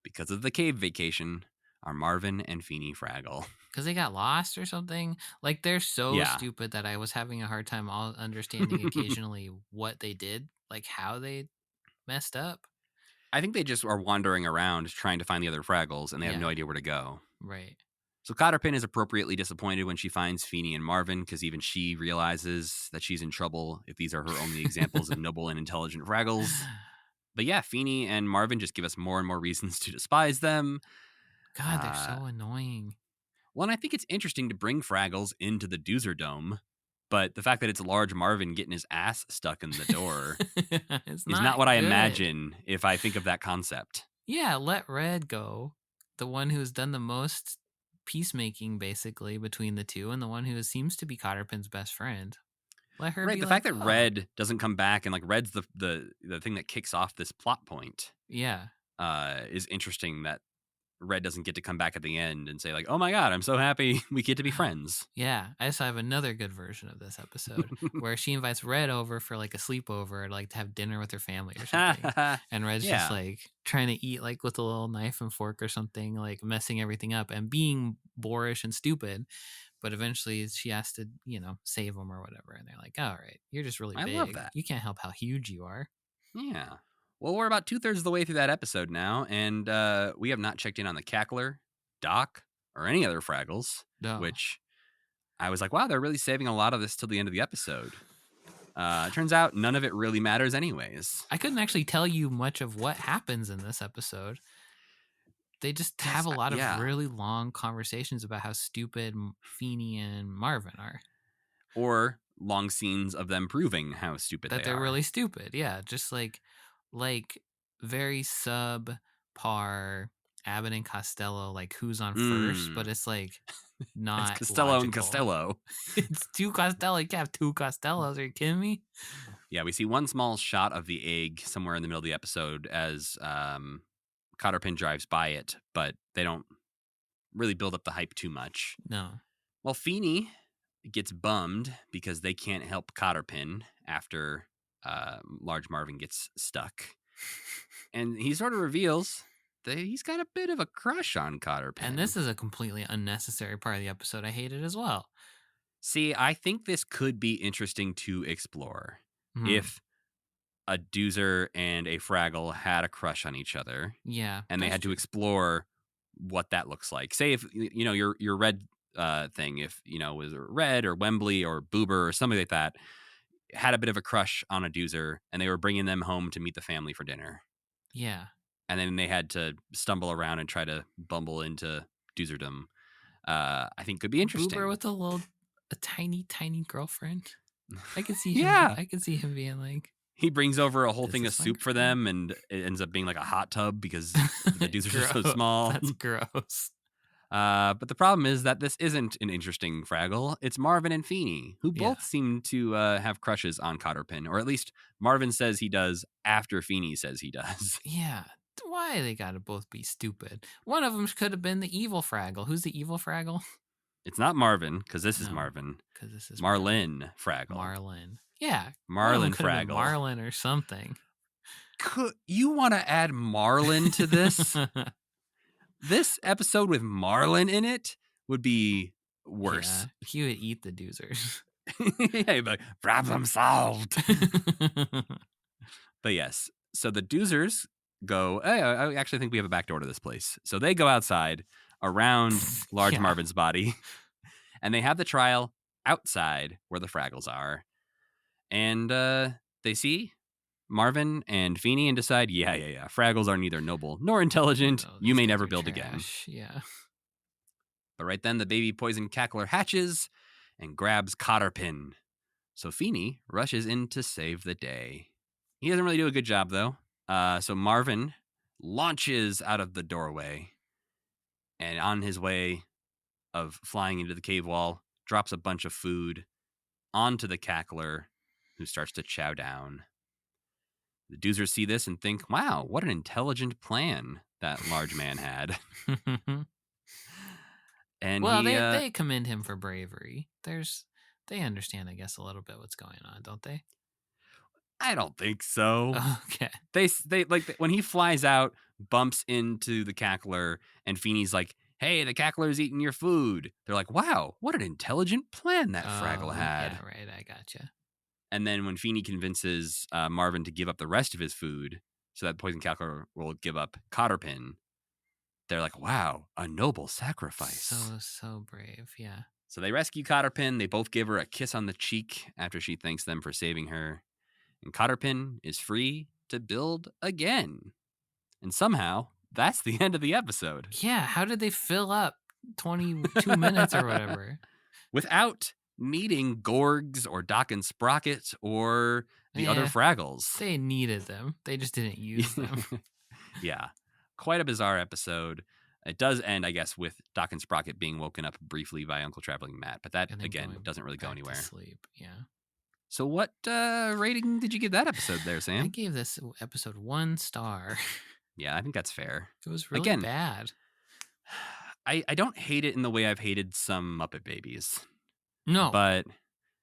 because of the cave vacation, are Marvin and Feeny Fraggle. Because they got lost or something? Like, they're so stupid that I was having a hard time understanding occasionally what they did, like how they messed up. I think they just are wandering around trying to find the other Fraggles, and they have no idea where to go. Right. So Cotterpin is appropriately disappointed when she finds Feeny and Marvin, because even she realizes that she's in trouble if these are her only examples of noble and intelligent Fraggles. But yeah, Feeny and Marvin just give us more and more reasons to despise them. God, they're so annoying. Well, and I think it's interesting to bring Fraggles into the Doozer Dome, but the fact that it's large Marvin getting his ass stuck in the door is not what I imagine if I think of that concept. Yeah, let Red go. The one who's done the most peacemaking, basically, between the two, and the one who seems to be Cotterpin's best friend. Let her be the fact that Red doesn't come back, and like Red's the thing that kicks off this plot point. Yeah. Is interesting that Red doesn't get to come back at the end and say like, oh my God, I'm so happy we get to be friends. Yeah. I also have another good version of this episode where she invites Red over for like a sleepover, like to have dinner with her family or something. And Red's just like trying to eat like with a little knife and fork or something, like messing everything up and being boorish and stupid. But eventually she has to, save them or whatever. And they're like, all right, you're just really big. I love that. You can't help how huge you are. Yeah. Well, we're about 2/3 of the way through that episode now, and we have not checked in on the Cackler, Doc, or any other Fraggles, which I was like, wow, they're really saving a lot of this till the end of the episode. It turns out none of it really matters anyways. I couldn't actually tell you much of what happens in this episode. They just have a lot of really long conversations about how stupid Feeny and Marvin are. Or long scenes of them proving how stupid that they're really stupid. Yeah, just like very subpar Abbott and Costello, like who's on first, but it's like not it's Costello logical. and Costello. It's two Costello. You can't have two Costellos. Are you kidding me? Yeah, we see one small shot of the egg somewhere in the middle of the episode as Cotterpin drives by it, but they don't really build up the hype too much. No. Well, Feeny gets bummed because they can't help Cotterpin after large Marvin gets stuck. And he sort of reveals that he's got a bit of a crush on Cotterpin. And this is a completely unnecessary part of the episode. I hate it as well. See, I think this could be interesting to explore. If a Doozer and a Fraggle had a crush on each other. Yeah. And they had to explore what that looks like. Say if, your Red thing, if, was Red or Wembley or Boober or somebody like that, had a bit of a crush on a Doozer and they were bringing them home to meet the family for dinner. Yeah. And then they had to stumble around and try to bumble into Doozerdom. I think could be interesting. Boober with a tiny, tiny girlfriend. I could see him. Yeah. I could see him being like, he brings over a whole thing of soup for them, and it ends up being like a hot tub because the Doozers are so small. That's gross. But the problem is that this isn't an interesting Fraggle. It's Marvin and Feeny, who both seem to have crushes on Cotterpin, or at least Marvin says he does after Feeny says he does. Yeah. Why they gotta both be stupid? One of them could have been the evil Fraggle. Who's the evil Fraggle? It's not Marvin, because this is Marvin. Because this is Marlin Fraggle. Marlin. Yeah. Marlin Fraggle. Marlin or something. You want to add Marlin to this? This episode with Marlin in it would be worse. Yeah, he would eat the Doozers. Yeah, he'd be like, problem solved. But yes, so the Doozers go, hey, I actually think we have a back door to this place. So they go outside around large Marvin's body, and they have the trial outside where the Fraggles are. And they see Marvin and Feeny and decide, yeah. Fraggles are neither noble nor intelligent. You may never build again. Yeah. But right then, the baby poison cackler hatches and grabs Cotterpin. So Feeny rushes in to save the day. He doesn't really do a good job, though. So Marvin launches out of the doorway, and on his way of flying into the cave wall, drops a bunch of food onto the cackler, who starts to chow down. The Doozers see this and think, wow, what an intelligent plan that large man had. And well, he, they commend him for bravery. They understand, I guess, a little bit what's going on, don't they? I don't think so. Okay. They like when he flies out, bumps into the cackler, and Feeney's like, hey, the cackler's eating your food. They're like, wow, what an intelligent plan that Fraggle had. Yeah, right. I gotcha. And then when Feeney convinces Marvin to give up the rest of his food so that Poison Cackler will give up Cotterpin, they're like, wow, a noble sacrifice. So brave, yeah. So they rescue Cotterpin. They both give her a kiss on the cheek after she thanks them for saving her. And Cotterpin is free to build again. And somehow, that's the end of the episode. Yeah, how did they fill up 22 minutes or whatever? Without needing Gorgs or Doc and Sprocket or the other Fraggles. They needed them. They just didn't use them. Yeah. Quite a bizarre episode. It does end, I guess, with Doc and Sprocket being woken up briefly by Uncle Traveling Matt. But that, again, doesn't really go anywhere. Sleep, yeah. So what rating did you give that episode there, Sam? I gave this episode 1 star. Yeah, I think that's fair. It was really bad. I don't hate it in the way I've hated some Muppet Babies. No. But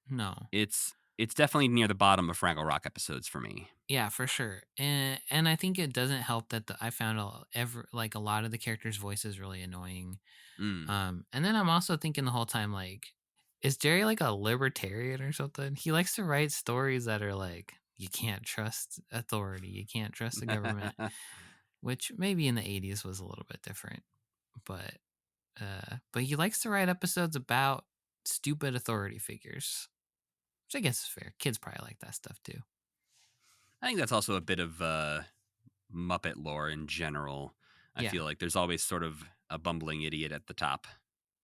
no. It's definitely near the bottom of Fraggle Rock episodes for me. Yeah, for sure. And I think it doesn't help that I found a lot of the characters' voices really annoying. And then I'm also thinking the whole time, like, is Jerry like a libertarian or something? He likes to write stories that are like, you can't trust authority, you can't trust the government, which maybe in the 80s was a little bit different. But he likes to write episodes about stupid authority figures, which I guess is fair. Kids probably like that stuff too. I think that's also a bit of Muppet lore in general. I feel like there's always sort of a bumbling idiot at the top.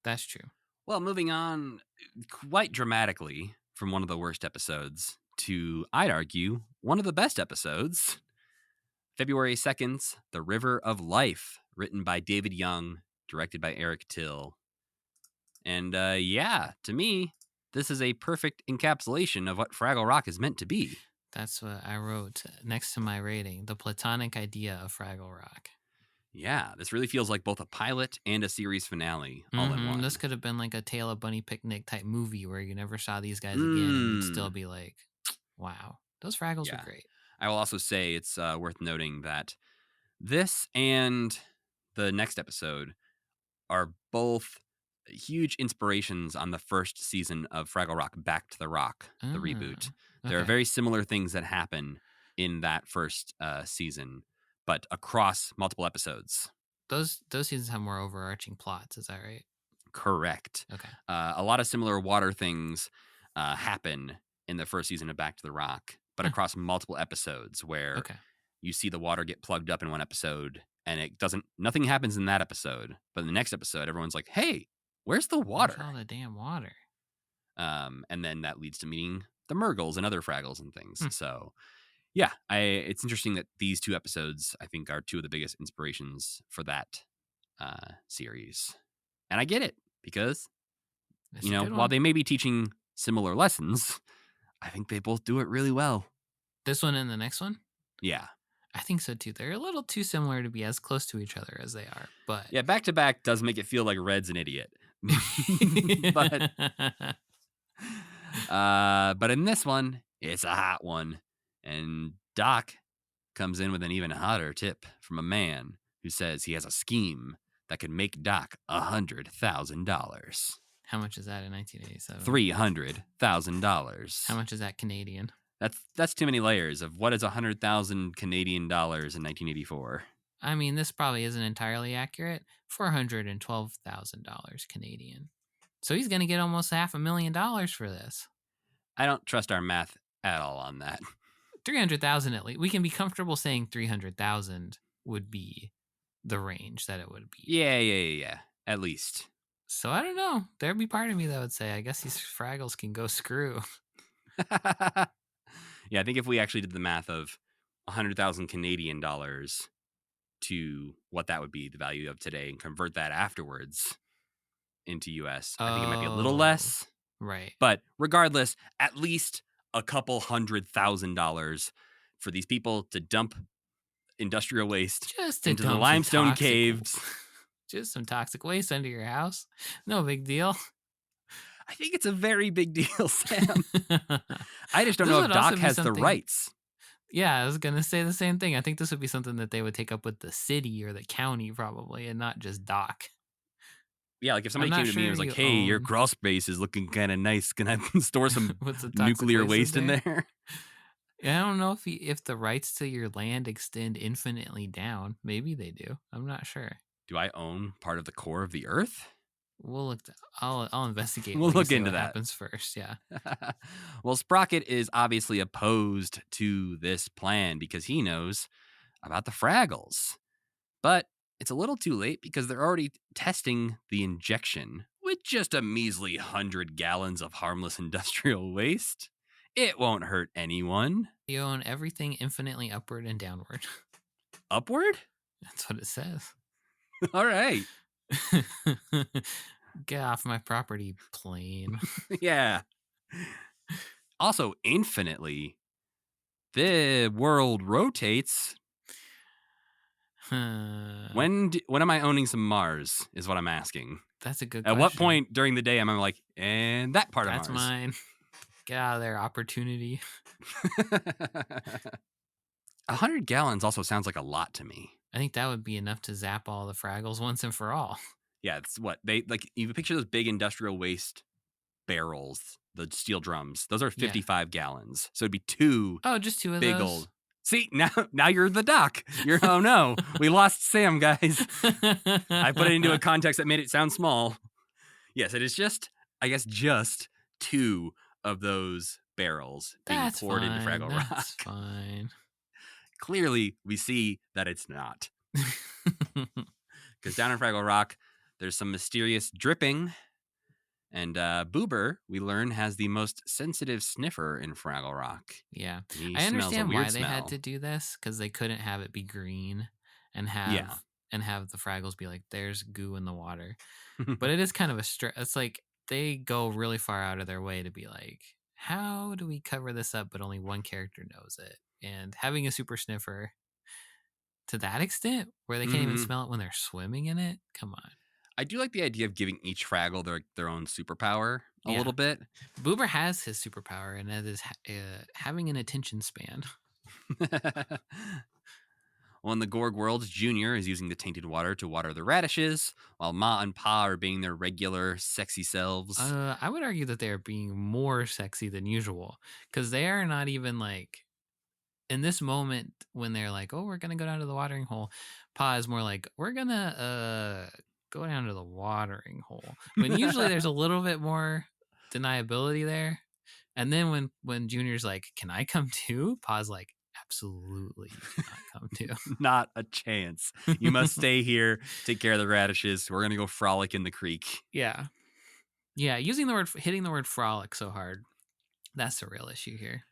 That's true. Well, moving on quite dramatically from one of the worst episodes to, I'd argue, one of the best episodes. February 2nd's The River of Life, written by David Young, directed by Eric Till. And to me, this is a perfect encapsulation of what Fraggle Rock is meant to be. That's what I wrote next to my rating, the platonic idea of Fraggle Rock. Yeah, this really feels like both a pilot and a series finale all in one. This could have been like a Tale of Bunny Picnic type movie where you never saw these guys again and you'd still be like, wow, those Fraggles were great. I will also say it's worth noting that this and the next episode are both huge inspirations on the first season of Fraggle Rock Back to the Rock, the reboot. There are very similar things that happen in that first season, but across multiple episodes. Those seasons have more overarching plots, is that right? Correct. Okay. A lot of similar water things happen in the first season of Back to the Rock, but across multiple episodes where you see the water get plugged up in one episode and nothing happens in that episode. But in the next episode, everyone's like, hey, where's the water? Where's all the damn water? And then that leads to meeting the Murgles and other Fraggles and things. So, yeah, it's interesting that these two episodes, I think, are two of the biggest inspirations for that series. And I get it because, while they may be teaching similar lessons, I think they both do it really well. This one and the next one? Yeah. I think so, too. They're a little too similar to be as close to each other as they are. But yeah, Back to Back does make it feel like Red's an idiot. But in this one, it's a hot one. And Doc comes in with an even hotter tip from a man who says he has a scheme that could make Doc $100,000. How much is that in 1987? $300,000. How much is that Canadian? That's too many layers of what is 100,000 Canadian dollars in 1984. I mean, this probably isn't entirely accurate. $412,000 Canadian. So he's going to get almost $500,000 for this. I don't trust our math at all on that. 300,000 at least. We can be comfortable saying 300,000 would be the range that it would be. Yeah. At least. So I don't know. There'd be part of me that would say, I guess these Fraggles can go screw. Yeah, I think if we actually did the math of 100,000 Canadian dollars to what that would be the value of today and convert that afterwards into US. I think it might be a little less. Right. But regardless, at least a couple $100,000 for these people to dump industrial waste Just to into the dump some limestone toxic- caves. Just some toxic waste under your house. No big deal. I think it's a very big deal, Sam. I just don't This know would if also Doc be has the something- rights. Yeah, I was going to say the same thing. I think this would be something that they would take up with the city or the county probably, and not just Doc. Yeah, like if somebody not came to me and was sure like, you hey, your own- crawl space is looking kind of nice. Can I store some With the toxic nuclear waste in there? Yeah, I don't know if the rights to your land extend infinitely down. Maybe they do. I'm not sure. Do I own part of the core of the earth? We'll look. I'll investigate. We'll let you look see into what that. happens first. Yeah. Well, Sprocket is obviously opposed to this plan because he knows about the Fraggles. But it's a little too late because they're already testing the injection with just a measly 100 gallons of harmless industrial waste. It won't hurt anyone. You own everything infinitely upward and downward. Upward? That's what it says. All right. Get off my property, plane. Yeah. Also, infinitely, the world rotates. When am I owning some Mars is what I'm asking. That's a good At question. what point during the day am I like, and that part That's of Mars? mine. Get out of there, opportunity. 100 gallons also sounds like a lot to me. I think that would be enough to zap all the Fraggles once and for all. Yeah, it's what they like. You picture those big industrial waste barrels, the steel drums. Those are 55 gallons. So it'd be two Oh, just two of big those. old. See, now you're the Doc. You're oh no, we lost Sam, guys. I put it into a context that made it sound small. Yes, it is just, I guess, just two of those barrels being poured into Fraggle Rock. That's fine. Clearly, we see that it's not. Because down in Fraggle Rock, there's some mysterious dripping. And Boober, we learn, has the most sensitive sniffer in Fraggle Rock. Yeah. He I smells a understand weird why they had smell. to do this, because they couldn't have it be green and have the Fraggles be like, there's goo in the water. But it is kind of it's like they go really far out of their way to be like, how do we cover this up but only one character knows it? And having a super sniffer to that extent where they can't even smell it when they're swimming in it, come on. I do like the idea of giving each Fraggle their own superpower a little bit. Boober has his superpower, and that is having an attention span. Well, in the Gorg world, Junior is using the tainted water to water the radishes, while Ma and Pa are being their regular sexy selves. I would argue that they are being more sexy than usual, because they are not even like, in this moment when they're like, oh, we're going to go down to the watering hole, Pa is more like, we're going to go down to the watering hole. When usually there's a little bit more deniability there. And then when Junior's like, can I come too? Pa's like, absolutely you cannot come too. Not a chance. You must stay here, take care of the radishes. We're going to go frolic in the creek. Yeah. Hitting the word frolic so hard. That's the real issue here.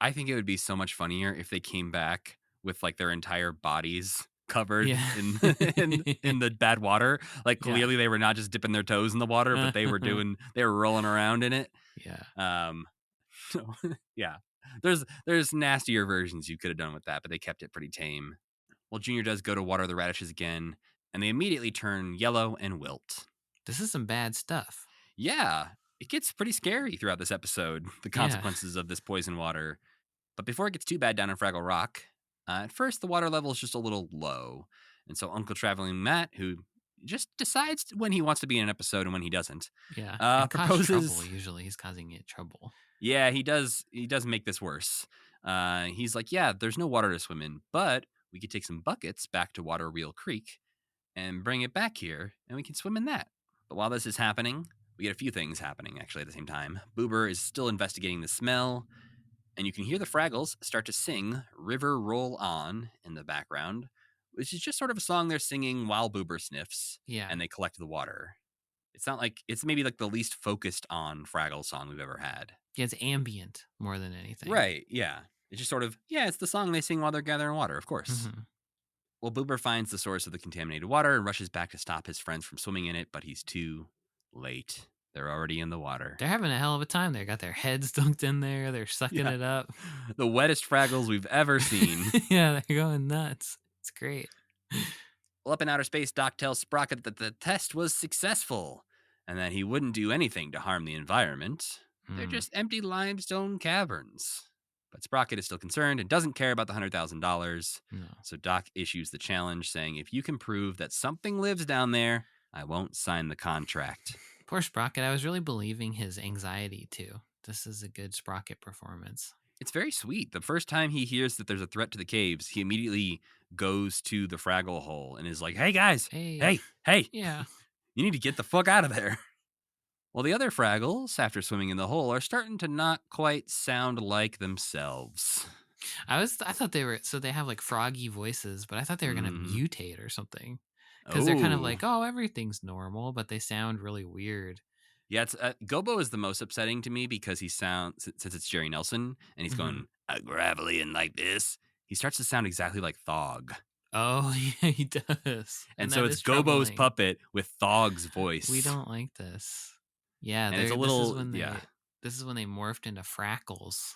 I think it would be so much funnier if they came back with like their entire bodies covered in the bad water. Like clearly they were not just dipping their toes in the water, but they were rolling around in it. Yeah. Yeah. There's nastier versions you could have done with that, but they kept it pretty tame. Well, Junior does go to water the radishes again, and they immediately turn yellow and wilt. This is some bad stuff. Yeah. It gets pretty scary throughout this episode, the consequences of this poison water. But before it gets too bad down in Fraggle Rock, at first the water level is just a little low. And so Uncle Traveling Matt, who just decides when he wants to be in an episode and when he doesn't. Yeah. Proposes trouble. Usually he's causing it trouble. Yeah, he does make this worse. He's like, yeah, there's no water to swim in, but we could take some buckets back to Water Wheel Creek and bring it back here, and we can swim in that. But while this is happening, we get a few things happening, actually, at the same time. Boober is still investigating the smell, and you can hear the Fraggles start to sing River Roll On in the background, which is just sort of a song they're singing while Boober sniffs, and they collect the water. It's not like, it's maybe like the least focused on Fraggle song we've ever had. Yeah, it's ambient more than anything. Right, yeah. It's just sort of, it's the song they sing while they're gathering water, of course. Mm-hmm. Well, Boober finds the source of the contaminated water and rushes back to stop his friends from swimming in it, but he's too late. They're already in the water. They're having a hell of a time. They got their heads dunked in there. They're sucking it up. The wettest Fraggles we've ever seen. Yeah, they're going nuts. It's great. Well, up in outer space, Doc tells Sprocket that the test was successful and that he wouldn't do anything to harm the environment. They're just empty limestone caverns. But Sprocket is still concerned and doesn't care about the $100,000. No. So Doc issues the challenge saying, if you can prove that something lives down there, I won't sign the contract. Poor Sprocket. I was really believing his anxiety, too. This is a good Sprocket performance. It's very sweet. The first time he hears that there's a threat to the caves, he immediately goes to the Fraggle hole and is like, hey, guys, hey, Yeah. you need to get the fuck out of there. Well, the other Fraggles, after swimming in the hole, are starting to not quite sound like themselves. I thought they were, so they have like froggy voices, but I thought they were going to mutate or something. Because they're kind of like, oh, everything's normal, but they sound really weird. Yeah, it's Gobo is the most upsetting to me because he sounds, since it's Jerry Nelson, and he's going, gravelly and like this, he starts to sound exactly like Thog. Oh, yeah, he does. And so it's Gobo's troubling. puppet with Thog's voice. We don't like this. Yeah, and it's a little, this is when they morphed into Frackles.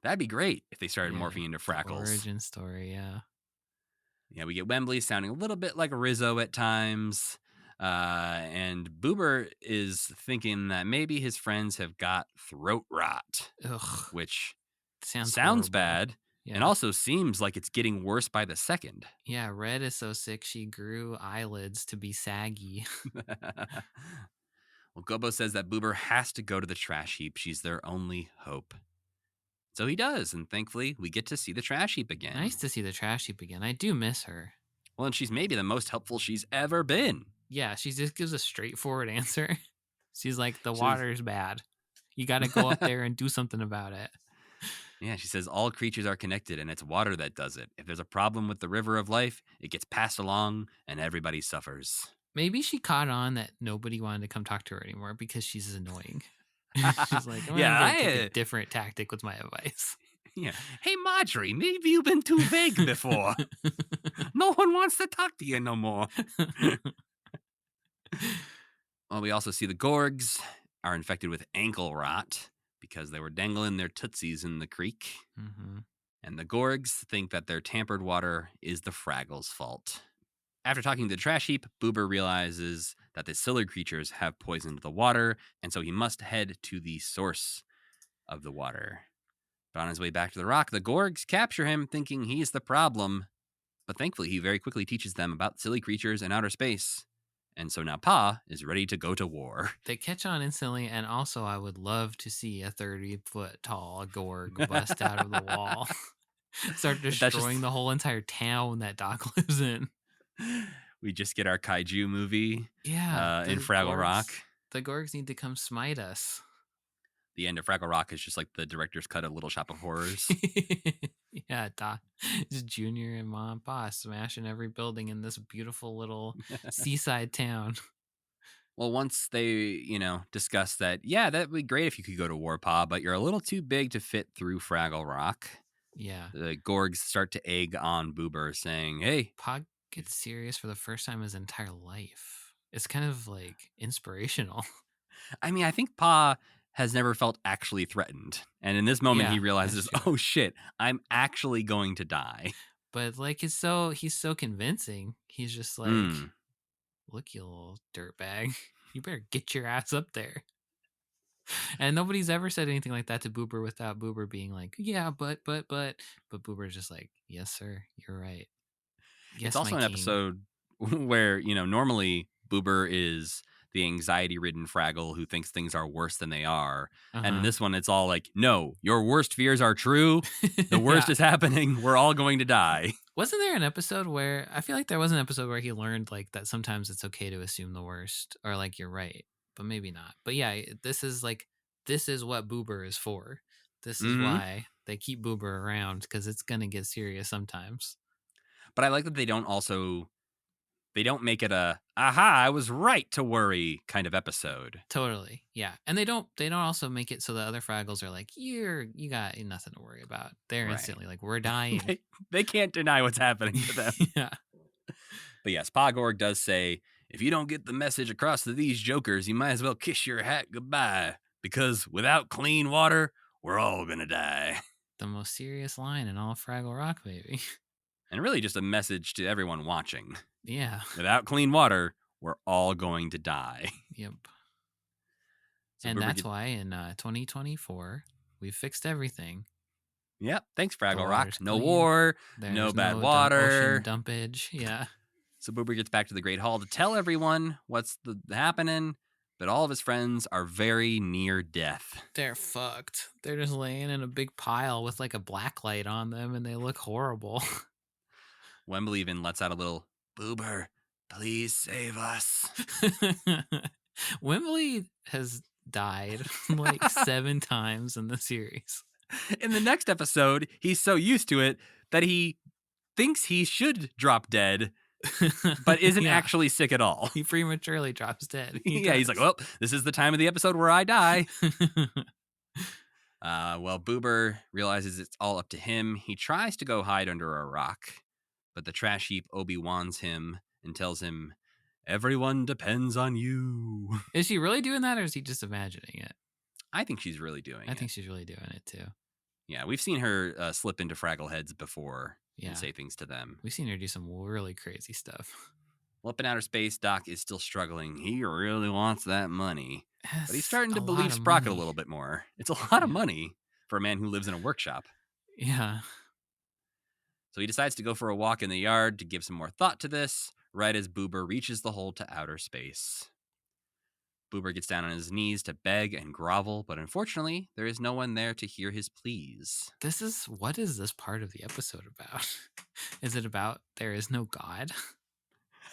That'd be great if they started morphing into Frackles. Origin story, yeah. Yeah, we get Wembley sounding a little bit like Rizzo at times. And Boober is thinking that maybe his friends have got throat rot. Ugh. Which sounds bad. Yeah. And also seems like it's getting worse by the second. Yeah, Red is so sick she grew eyelids to be saggy. Well, Gobo says that Boober has to go to the trash heap. She's their only hope. So he does, and thankfully, we get to see the trash heap again. Nice to see the trash heap again. I do miss her. Well, and she's maybe the most helpful she's ever been. Yeah, she just gives a straightforward answer. She's like, the water's bad. You got to go up there and do something about it. Yeah, she says all creatures are connected, and it's water that does it. If there's a problem with the river of life, it gets passed along, and everybody suffers. Maybe she caught on that nobody wanted to come talk to her anymore because she's annoying. She's like, I'm going to take a different tactic with my advice. Yeah. Hey, Marjorie, maybe you've been too vague before. No one wants to talk to you no more. Well, we also see the Gorgs are infected with ankle rot because they were dangling their tootsies in the creek. And the Gorgs think that their tampered water is the Fraggles' fault. After talking to the trash heap, Boober realizes that the silly creatures have poisoned the water, and so he must head to the source of the water. But on his way back to the rock, the Gorgs capture him, thinking he's the problem. But thankfully, he very quickly teaches them about silly creatures in outer space. And so now Pa is ready to go to war. They catch on instantly, and also I would love to see a 30-foot tall Gorg bust out of the wall. Start destroying the whole entire town that Doc lives in. We just get our kaiju movie in Fraggle Gorgs, Rock. The Gorgs need to come smite us. The end of Fraggle Rock is just like the director's cut of Little Shop of Horrors. Yeah, Doc, just Junior and Mom and Pa smashing every building in this beautiful little seaside town. Well, once they, discuss that, yeah, that'd be great if you could go to war, Pa, but you're a little too big to fit through Fraggle Rock. Yeah. The Gorgs start to egg on Boober, saying, hey. Pa gets serious for the first time in his entire life. It's kind of like inspirational. I mean, I think Pa has never felt actually threatened. And in this moment, he realizes, oh shit, I'm actually going to die. But like, he's so convincing. He's just like, look, you little dirtbag, you better get your ass up there. And nobody's ever said anything like that to Boober without Boober being like, yeah, but Boober's just like, yes, sir, you're right. Yes, it's also an episode where, normally Boober is the anxiety-ridden Fraggle who thinks things are worse than they are. And in this one, it's all like, no, your worst fears are true. The worst is happening. We're all going to die. Wasn't there an episode where, I feel like there was an episode where he learned like that sometimes it's okay to assume the worst, or like you're right, but maybe not. But yeah, this is what Boober is for. This is why they keep Boober around, because it's going to get serious sometimes. But I like that they don't make it a, aha, I was right to worry kind of episode. Totally. Yeah. And they don't also make it so the other Fraggles are like, you got nothing to worry about. They're instantly like, we're dying. They can't deny what's happening to them. Yeah. But yes, Pogorg does say, if you don't get the message across to these jokers, you might as well kiss your hat goodbye. Because without clean water, we're all going to die. The most serious line in all of Fraggle Rock, baby. And really just a message to everyone watching. Yeah. Without clean water, we're all going to die. Yep. So and Boober that's why in 2024, we fixed everything. Yep. Thanks, Fraggle The Rock. water's No clean. war, There's no bad ocean water. dumpage. Yeah. So Boober gets back to the Great Hall to tell everyone what's happening, but all of his friends are very near death. They're fucked. They're just laying in a big pile with like a black light on them, and they look horrible. Wembley even lets out a little, Boober, please save us. Wembley has died like 7 times in the series. In the next episode, he's so used to it that he thinks he should drop dead, but isn't actually sick at all. He prematurely drops dead. He's like, well, this is the time of the episode where I die. Well, Boober realizes it's all up to him. He tries to go hide under a rock, but the trash heap Obi-Wans him and tells him, everyone depends on you. Is she really doing that, or is he just imagining it? I think she's really doing it. I think she's really doing it, too. Yeah, we've seen her slip into Fraggle heads before and say things to them. We've seen her do some really crazy stuff. Well, up in outer space, Doc is still struggling. He really wants that money. But he's starting to believe Sprocket a little bit more. It's a lot of money for a man who lives in a workshop. Yeah. So he decides to go for a walk in the yard to give some more thought to this, right as Boober reaches the hole to outer space. Boober gets down on his knees to beg and grovel, but unfortunately, there is no one there to hear his pleas. What is this part of the episode about? Is it about there is no God?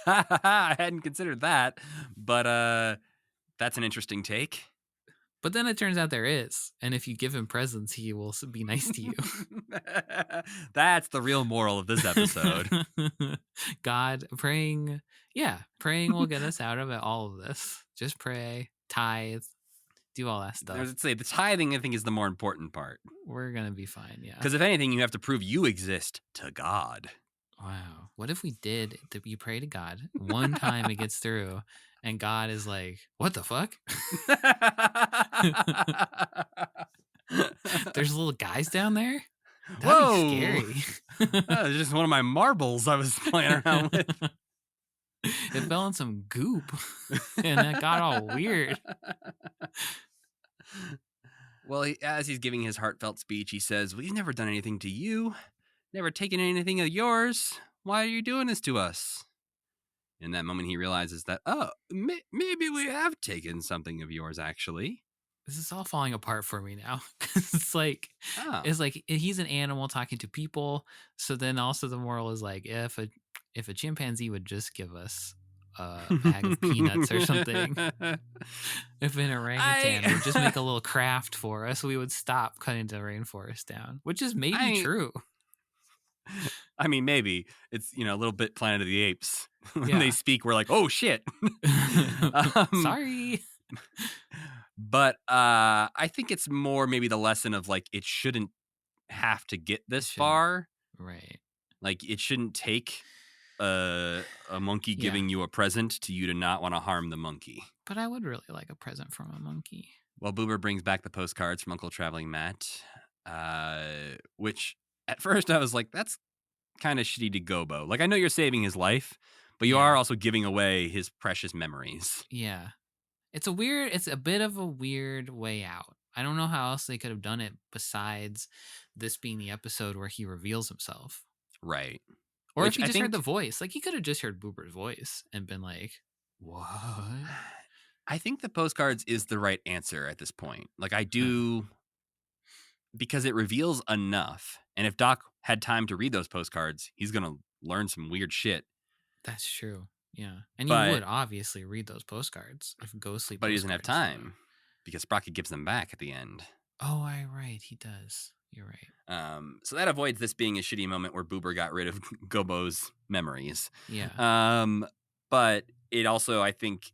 I hadn't considered that, but that's an interesting take. But then it turns out there is, and if you give him presents, he will be nice to you. That's the real moral of this episode. God, praying will get us out of it, all of this. Just pray, tithe, do all that stuff. I would say the tithing, I think, is the more important part. We're going to be fine, yeah. Because if anything, you have to prove you exist to God. Wow. What if we did that? You pray to God one time, it gets through, and God is like, what the fuck? There's little guys down there? That'd be scary. That was just one of my marbles I was playing around with. It fell in some goop, and that got all weird. Well, as he's giving his heartfelt speech, he says, we've never done anything to you. Never taken anything of yours. Why are you doing this to us? In that moment, he realizes that, maybe we have taken something of yours, actually. This is all falling apart for me now. It's like he's an animal talking to people. So then also the moral is like, if a chimpanzee would just give us a bag of peanuts or something, if an orangutan would just make a little craft for us, we would stop cutting the rainforest down, which is maybe true. I mean, maybe it's, a little bit Planet of the Apes. When they speak, we're like, oh shit. Sorry. But I think it's more maybe the lesson of like, it shouldn't have to get this far. Right. Like it shouldn't take a monkey giving you a present to you to not want to harm the monkey. But I would really like a present from a monkey. Well, Boober brings back the postcards from Uncle Traveling Matt, which at first I was like, that's kind of shitty to Gobo. Like, I know you're saving his life, but you are also giving away his precious memories. Yeah. It's a bit of a weird way out. I don't know how else they could have done it besides this being the episode where he reveals himself. Right. Or if he just heard the voice. Like, he could have just heard Boober's voice and been like, what? I think the postcards is the right answer at this point. Like, I do, because it reveals enough. And if Doc had time to read those postcards, he's going to learn some weird shit. That's true. Yeah. And you would obviously read those postcards if ghostly. But he doesn't have time because Sprocket gives them back at the end. Oh, right. He does. You're right. So that avoids this being a shitty moment where Boober got rid of Gobo's memories. Yeah. But it also, I think,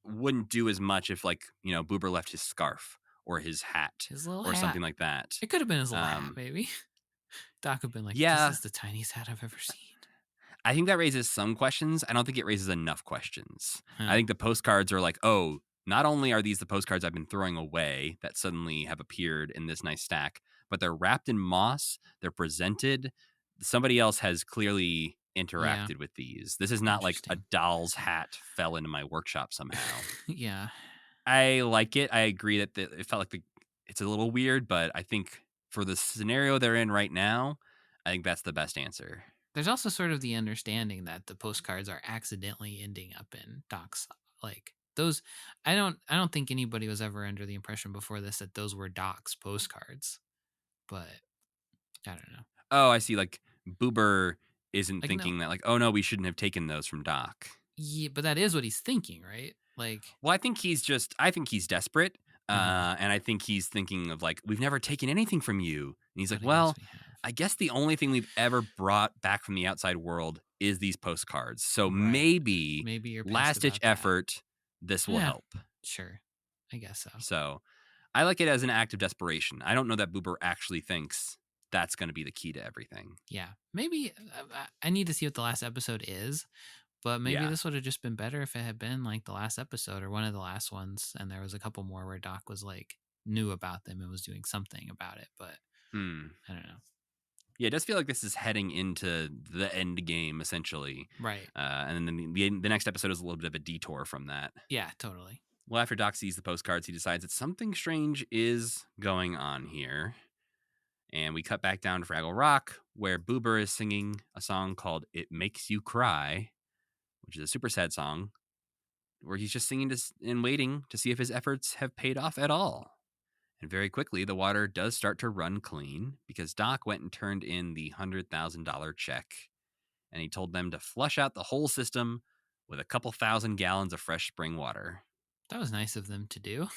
wouldn't do as much if, like, Boober left his scarf or his hat or something like that. It could have been his little hat, maybe. Doc would have been like, this is the tiniest hat I've ever seen. I think that raises some questions. I don't think it raises enough questions. Huh. I think the postcards are like, oh, not only are these the postcards I've been throwing away that suddenly have appeared in this nice stack, but they're wrapped in moss. They're presented. Somebody else has clearly Yeah. interacted with these. This is not like a Interesting. doll's hat fell into my workshop somehow. Yeah. I like it. I agree that it felt like it's a little weird, but I think for the scenario they're in right now, I think that's the best answer. There's also sort of the understanding that the postcards are accidentally ending up in Doc's, like those. I don't think anybody was ever under the impression before this that those were Doc's postcards, but I don't know. Oh, I see. Like Boober isn't Like no, thinking that like, oh no, we shouldn't have taken those from Doc. yeah, but that is what he's thinking, right? Like, Well, I think he's desperate. uh-huh. And I think he's thinking of like, we've never taken anything from you. And he's like, But I guess well, we have. I guess the only thing we've ever brought back from the outside world is these postcards. So Right. maybe Maybe you're pissed last ditch about that. effort, this will Yeah. help. Sure. I guess so. So I like it as an act of desperation. I don't know that Boober actually thinks that's going to be the key to everything. Yeah. Maybe I need to see what the last episode is, but maybe Yeah. this would have just been better if it had been like the last episode or one of the last ones, and there was a couple more where Doc was like knew about them and was doing something about it. But I don't know. Yeah, it does feel like this is heading into the end game, essentially. Right. And then the next episode is a little bit of a detour from that. Yeah. Totally. Well, after Doc sees the postcards, he decides that something strange is going on here. And we cut back down to Fraggle Rock, where Boober is singing a song called It Makes You Cry, which is a super sad song, where he's just singing and waiting to see if his efforts have paid off at all. And very quickly, the water does start to run clean because Doc went and turned in the $100,000 check. And he told them to flush out the whole system with a couple thousand gallons of fresh spring water. That was nice of them to do.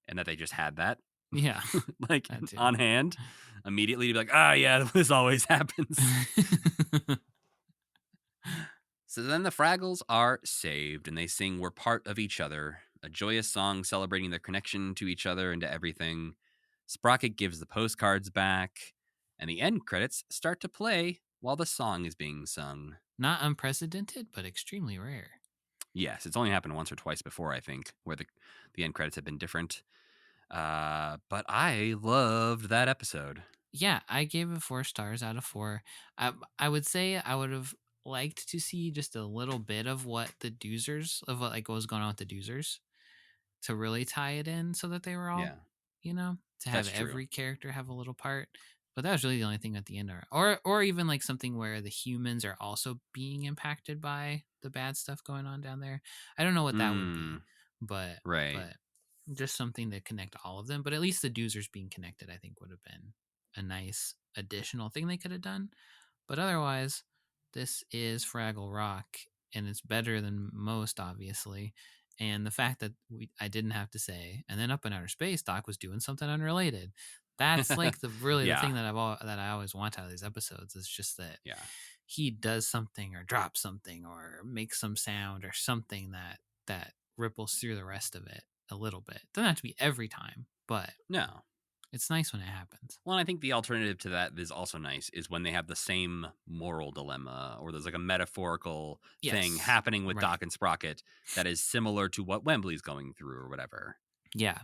And that they just had that. Yeah. like that too. on hand immediately to be like, yeah, this always happens. So then the Fraggles are saved and they sing We're Part of Each Other, a joyous song celebrating their connection to each other and to everything. Sprocket gives the postcards back, and the end credits start to play while the song is being sung. Not unprecedented, but extremely rare. Yes, it's only happened once or twice before, I think, where the end credits have been different. But I loved that episode. Yeah, I gave it 4 stars out of 4. I would say I would have liked to see just a little bit of what the Doozers of what like what was going on with the Doozers to really tie it in so that they were all, to have That's true. every character have a little part. But that was really the only thing at the end, or even like something where the humans are also being impacted by the bad stuff going on down there. I don't know what that would be, but right. but just something to connect all of them. But at least the Doozers being connected, I think, would have been a nice additional thing they could have done. But otherwise, this is Fraggle Rock, and it's better than most, obviously. And the fact that I didn't have to say, and then up in outer space, Doc was doing something unrelated. That's like the thing that I always want out of these episodes is just that he does something or drops something or makes some sound or something that ripples through the rest of it a little bit. Doesn't have to be every time, but no. It's nice when it happens. Well, I think the alternative to that is also nice is when they have the same moral dilemma or there's like a metaphorical thing happening with Doc and Sprocket that is similar to what Wembley's going through or whatever. Yeah.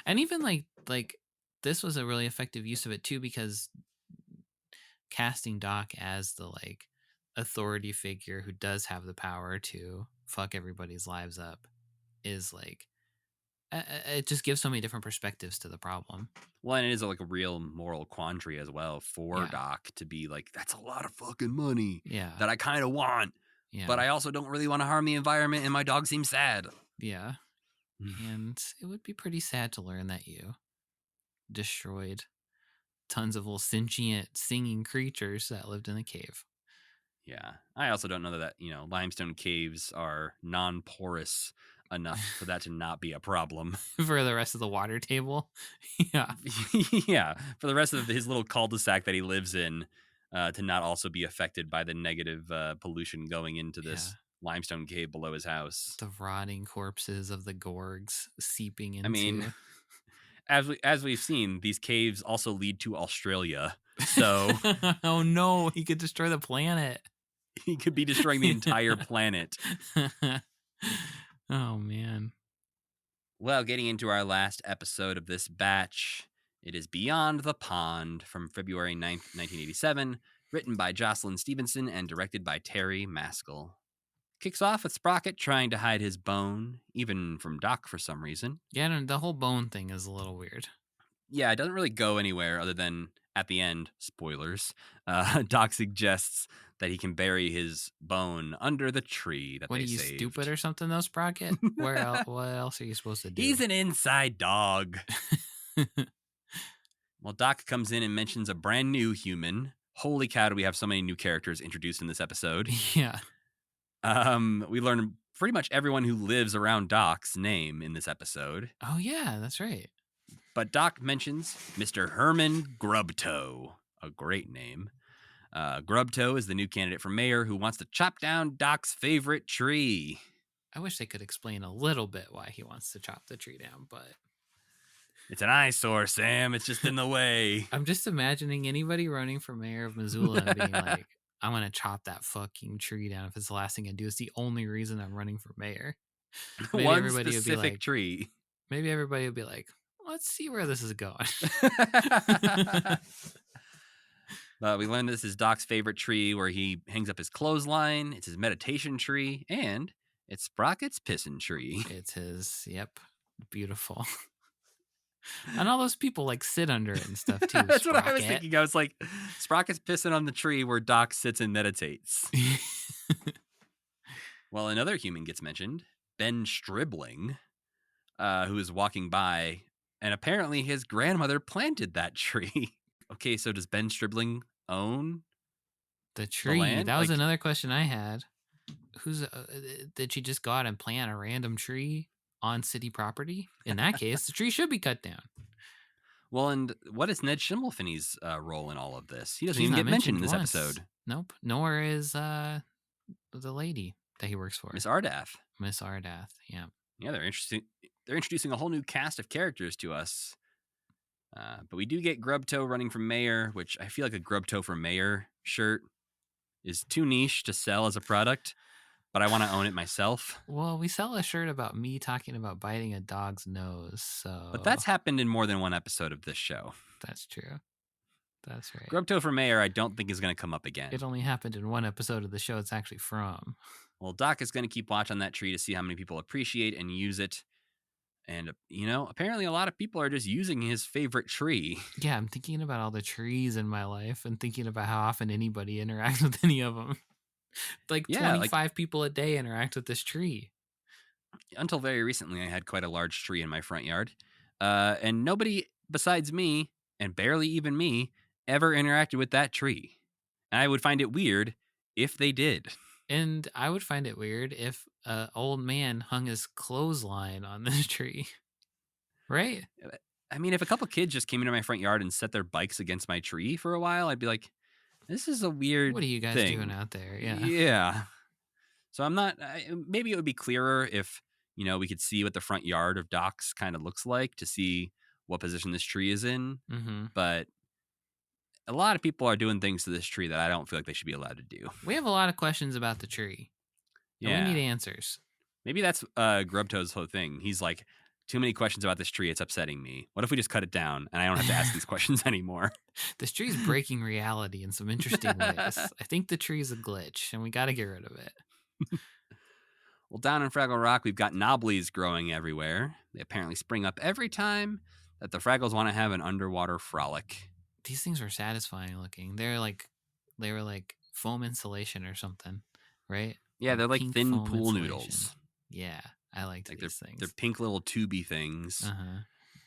And even like this was a really effective use of it too, because casting Doc as the like authority figure who does have the power to fuck everybody's lives up is like it just gives so many different perspectives to the problem. Well, and it is like a real moral quandary as well for Doc to be like, that's a lot of fucking money that I kind of want, but I also don't really want to harm the environment and my dog seems sad. Yeah. And it would be pretty sad to learn that you destroyed tons of little sentient singing creatures that lived in a cave. Yeah. I also don't know that, limestone caves are non-porous enough for that to not be a problem. For the rest of the water table? Yeah. Yeah. For the rest of his little cul-de-sac that he lives in to not also be affected by the negative pollution going into this limestone cave below his house. The rotting corpses of the gorgs seeping into... I mean, as we've seen, these caves also lead to Australia. So... Oh no, he could destroy the planet. He could be destroying the entire planet. Oh, man. Well, getting into our last episode of this batch, it is Beyond the Pond from February 9th, 1987, written by Jocelyn Stevenson and directed by Terry Maskell. Kicks off with Sprocket trying to hide his bone, even from Doc for some reason. Yeah, the whole bone thing is a little weird. Yeah, it doesn't really go anywhere other than at the end, spoilers, Doc suggests that he can bury his bone under the tree that What they are you, saved. stupid or something, though, Sprocket? What else are you supposed to do? He's an inside dog. Well, Doc comes in and mentions a brand new human. Holy cow, do we have so many new characters introduced in this episode. Yeah. We learn pretty much everyone who lives around Doc's name in this episode. Oh, yeah, that's right. But Doc mentions Mr. Herman Grubtoe, a great name. Grubtoe is the new candidate for mayor who wants to chop down Doc's favorite tree. I wish they could explain a little bit why he wants to chop the tree down, but... It's an eyesore, Sam. It's just in the way. I'm just imagining anybody running for mayor of Missoula and being like, I'm going to chop that fucking tree down if it's the last thing I do. It's the only reason I'm running for mayor. Maybe One everybody specific would be like, tree. Maybe everybody would be like, let's see where this is going. We learned this is Doc's favorite tree where he hangs up his clothesline. It's his meditation tree. And it's Sprocket's pissing tree. It's his, yep, beautiful. And all those people like sit under it and stuff too. That's Sprocket. what I was thinking. I was like, Sprocket's pissing on the tree where Doc sits and meditates. Well, another human gets mentioned, Ben Stribling, who is walking by, and apparently his grandmother planted that tree. Okay, so does Ben Stribling own the tree? land? That was another question I had. Did she just go out and plant a random tree on city property? In that case, the tree should be cut down. Well, and what is Ned Schimmelfinney's role in all of this? He doesn't He's even not get mentioned in mentioned this once. episode. Nope. Nor is the lady that he works for. Miss Ardath. Miss Ardath, yeah. Yeah, they're interesting. They're introducing a whole new cast of characters to us. But we do get Grubtoe running for mayor, which I feel like a Grubtoe for mayor shirt is too niche to sell as a product, but I want to own it myself. Well, we sell a shirt about me talking about biting a dog's nose, so... But that's happened in more than one episode of this show. That's true. That's right. Grubtoe for mayor I don't think is going to come up again. It only happened in one episode of the show it's actually from. Well, Doc is going to keep watch on that tree to see how many people appreciate and use it. And, apparently a lot of people are just using his favorite tree. Yeah, I'm thinking about all the trees in my life and thinking about how often anybody interacts with any of them. Like 25 people a day interact with this tree. Until very recently, I had quite a large tree in my front yard. And nobody besides me, and barely even me, ever interacted with that tree. And I would find it weird if they did. And I would find it weird if an old man hung his clothesline on this tree. Right? I mean, if a couple kids just came into my front yard and set their bikes against my tree for a while, I'd be like, this is a weird What are you guys thing. doing out there? Yeah. Yeah. So I'm not, maybe it would be clearer if, we could see what the front yard of Doc's kind of looks like to see what position this tree is in. Mm-hmm. But a lot of people are doing things to this tree that I don't feel like they should be allowed to do. We have a lot of questions about the tree. Yeah. And we need answers. Maybe that's Grubtoe's whole thing. He's like, too many questions about this tree. It's upsetting me. What if we just cut it down and I don't have to ask these questions anymore? This tree's breaking reality in some interesting ways. I think the tree's a glitch and we got to get rid of it. Well, down in Fraggle Rock, we've got knobblies growing everywhere. They apparently spring up every time that the Fraggles want to have an underwater frolic. These things were satisfying looking. They were like foam insulation or something, right? Yeah, they're like pink thin foam pool insulation. noodles. Yeah, I liked these things. They're pink little tubey things. Uh-huh.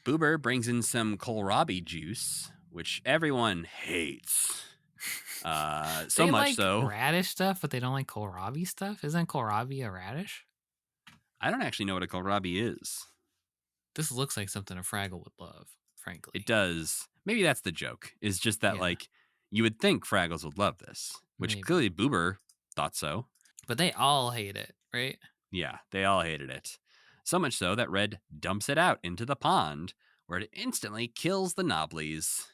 Boober brings in some kohlrabi juice, which everyone hates. So they much like so. radish stuff, but they don't like kohlrabi stuff. Isn't kohlrabi a radish? I don't actually know what a kohlrabi is. This looks like something a Fraggle would love, frankly. It does. Maybe that's the joke. Is just that you would think Fraggles would love this, which Maybe. clearly Boober thought so. But they all hate it, right? Yeah, they all hated it. So much so that Red dumps it out into the pond, where it instantly kills the knobblies.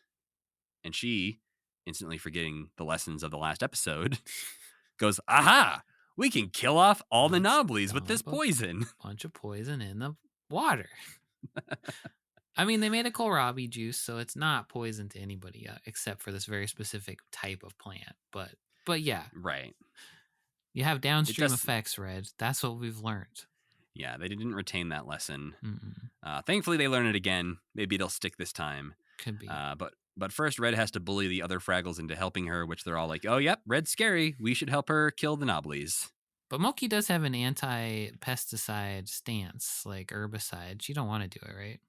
And she, instantly forgetting the lessons of the last episode, goes, aha, we can kill off all the Let's Nobblies with this dump a poison. bunch of poison in the water. I mean, they made a kohlrabi juice, so it's not poison to anybody except for this very specific type of plant. But yeah, Right. you have downstream just- effects, Red. That's what we've learned. Yeah, they didn't retain that lesson. Mm-mm. Thankfully, they learn it again. Maybe it'll stick this time. Could be. But first, Red has to bully the other Fraggles into helping her, which they're all like, oh, yep, Red's scary. We should help her kill the Nobblies. But Moki does have an anti-pesticide stance, like herbicide. She don't want to do it, right?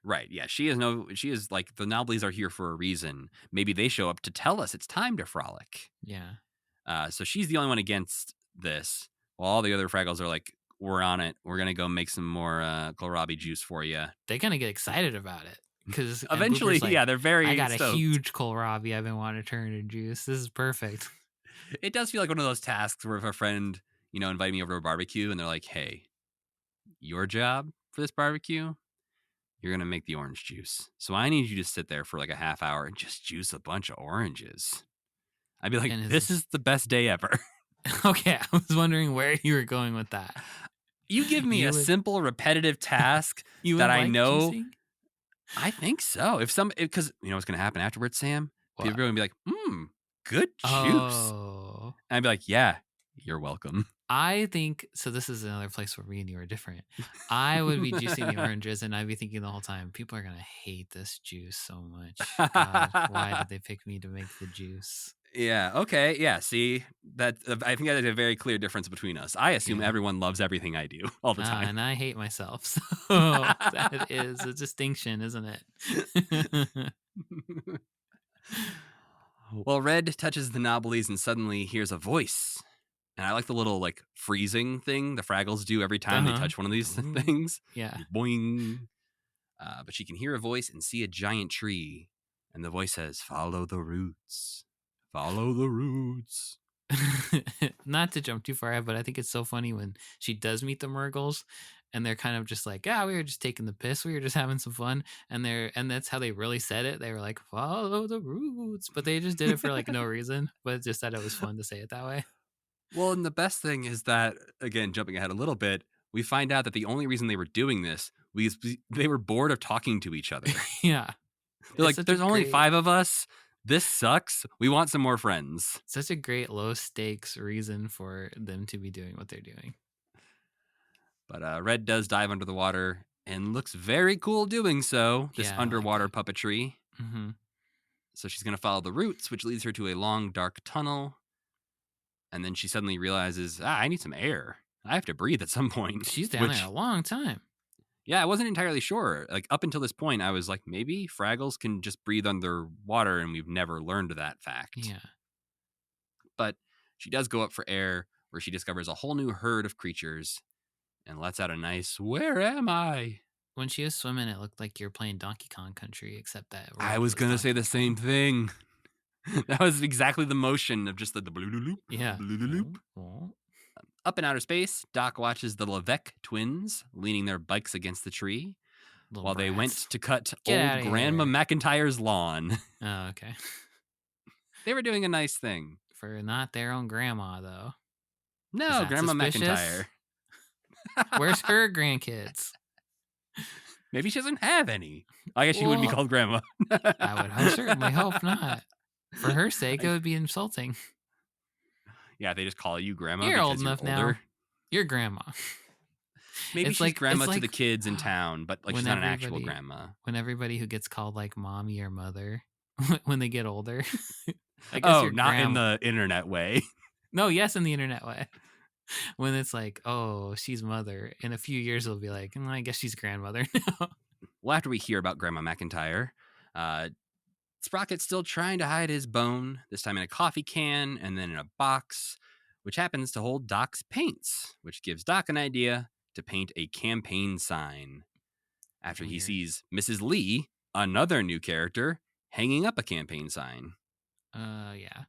Right, yeah. She is like, the Nobblies are here for a reason. Maybe they show up to tell us it's time to frolic. Yeah. So she's the only one against this, while all the other Fraggles are like, we're on it. We're going to go make some more kohlrabi juice for you. They kind of get excited about it. Because eventually, like, yeah, they're very I got stoked. a huge kohlrabi I've been wanting to turn into juice. This is perfect. It does feel like one of those tasks where if a friend, invited me over to a barbecue and they're like, hey, your job for this barbecue, you're going to make the orange juice. So I need you to sit there for like a half hour and just juice a bunch of oranges. I'd be like, this is the best day ever. Okay, I was wondering where you were going with that. You give me a simple, repetitive task that I know. Juicing? I think so. Because you know what's going to happen afterwards, Sam? What? People are going to be like, good juice. Oh. And I'd be like, yeah, you're welcome. I think, so this is another place where me and you are different. I would be juicing the oranges and I'd be thinking the whole time, people are going to hate this juice so much. God, why did they pick me to make the juice? Yeah. Okay. Yeah. See, that I think that is a very clear difference between us. I assume everyone loves everything I do all the time, and I hate myself. So that is a distinction, isn't it? Well, Red touches the Nobblies and suddenly hears a voice. And I like the little like freezing thing the Fraggles do every time they touch one of these things. Yeah. Boing. But she can hear a voice and see a giant tree. And the voice says, follow the roots. Follow the roots. Not to jump too far ahead, but I think it's so funny when she does meet the Murgles and they're kind of just like, we were just taking the piss. We were just having some fun. And that's how they really said it. They were like, follow the roots. But they just did it for like no reason, but just that it was fun to say it that way. Well, and the best thing is that, again, jumping ahead a little bit, we find out that the only reason they were doing this was they were bored of talking to each other. Yeah. They're like, there's only 5 of us. This sucks. We want some more friends. Such a great low stakes reason for them to be doing what they're doing. But Red does dive under the water and looks very cool doing so. This underwater puppetry. Mm-hmm. So she's going to follow the roots, which leads her to a long, dark tunnel. And then she suddenly realizes, I need some air. I have to breathe at some point. She's down there a long time. Yeah, I wasn't entirely sure. Like, up until this point, I was like, maybe Fraggles can just breathe underwater, and we've never learned that fact. Yeah. But she does go up for air, where she discovers a whole new herd of creatures and lets out a nice, where am I? When she was swimming, it looked like you're playing Donkey Kong Country, except that... I was going to say the same thing. That was exactly the motion of just the blue-loop. Yeah. Blue-loop. Up in outer space, Doc watches the Levesque twins leaning their bikes against the tree while they went to cut old Grandma McIntyre's lawn. Oh, okay. They were doing a nice thing. For not their own grandma, though. No, Grandma suspicious? McIntyre. Where's her grandkids? Maybe she doesn't have any. I guess she wouldn't be called Grandma. I would certainly hope not. For her sake, it would be insulting. Yeah, they just call you Grandma. You're old enough older. now. You're Grandma. Maybe she's Grandma to the kids in town, but like she's not an actual grandma. When everybody who gets called like mommy or mother when they get older. I guess you're not in the internet way. No, yes, in the internet way. When it's like, oh, she's mother. In a few years, it'll be like, I guess she's grandmother now. Well, after we hear about Grandma McIntyre, Sprocket's still trying to hide his bone, this time in a coffee can and then in a box, which happens to hold Doc's paints, which gives Doc an idea to paint a campaign sign. After he sees Mrs. Lee, another new character, hanging up a campaign sign. Yeah.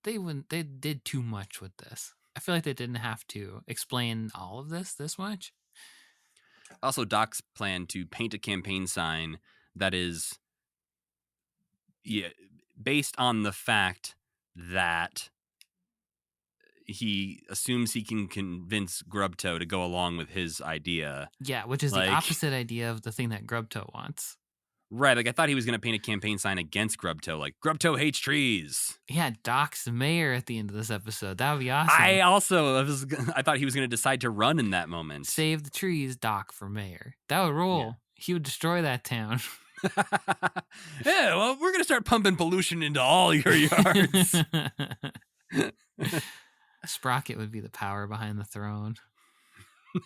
They did too much with this. I feel like they didn't have to explain all of this much. Also, Doc's plan to paint a campaign sign that is based on the fact that he assumes he can convince Grubtoe to go along with his idea. Yeah, which is the Like- opposite idea of the thing that Grubtoe wants. Right, like I thought he was going to paint a campaign sign against Grubtoe, like Grubtoe hates trees. Yeah, Doc's mayor at the end of this episode. That would be awesome. I thought he was going to decide to run in that moment. Save the trees, Doc for mayor. That would roll. Yeah. He would destroy that town. Yeah, well, we're going to start pumping pollution into all your yards. Sprocket would be the power behind the throne.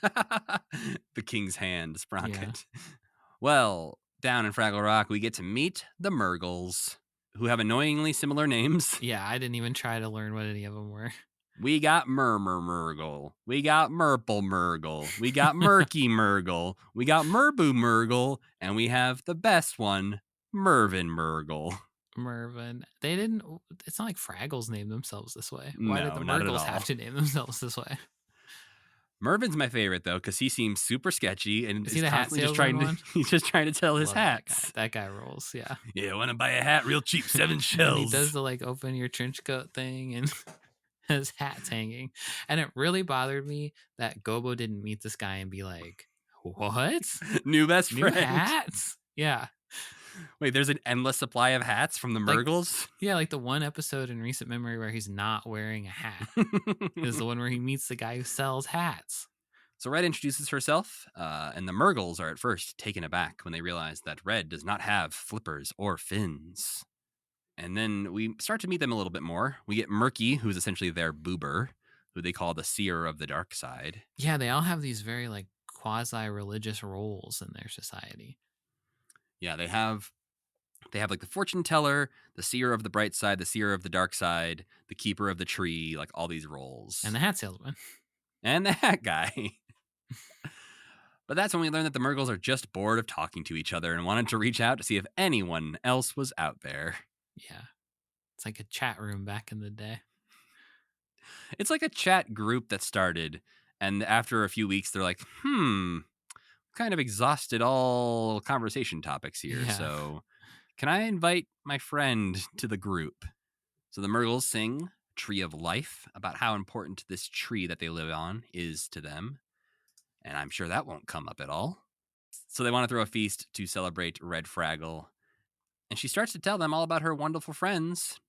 The king's hand, Sprocket. Yeah. Well, down in Fraggle Rock, we get to meet the Murgles, who have annoyingly similar names. Yeah, I didn't even try to learn what any of them were. We got Murmur Murgle. We got Murple Murgle. We got Murky Murgle. We got Murbu Murgle. And we have the best one, Mervin Murgle. Mervin. They didn't. It's not like Fraggles named themselves this way. Why did No, the not at Murgles all. have to name themselves this way? Mervin's my favorite though, because he seems super sketchy and Is he the hat constantly salesman he's just trying to sell his Love that guy. hats. That guy rolls. Yeah. Yeah, want to buy a hat real cheap, 7 shells. And he does the like open your trench coat thing and his hat's hanging. And it really bothered me that Gobo didn't meet this guy and be like, what? New best New friend. hats? Yeah. Wait, there's an endless supply of hats from the Like- Murgles? Yeah, like the one episode in recent memory where he's not wearing a hat is the one where he meets the guy who sells hats. So Red introduces herself, and the Murgles are at first taken aback when they realize that Red does not have flippers or fins. And then we start to meet them a little bit more. We get Murky, who's essentially their boober, who they call the seer of the dark side. Yeah, they all have these very like quasi-religious roles in their society. Yeah, they have like the fortune teller, the seer of the bright side, the seer of the dark side, the keeper of the tree, like all these roles. And the hat salesman. And the hat guy. But that's when we learn that the Murgles are just bored of talking to each other and wanted to reach out to see if anyone else was out there. Yeah. It's like a chat room back in the day. It's like a chat group that started, and after a few weeks, they're like, kind of exhausted all conversation topics here. Yeah. So can I invite my friend to the group? So the Murgles sing Tree of Life about how important this tree that they live on is to them. And I'm sure that won't come up at all. So they want to throw a feast to celebrate Red Fraggle. And she starts to tell them all about her wonderful friends,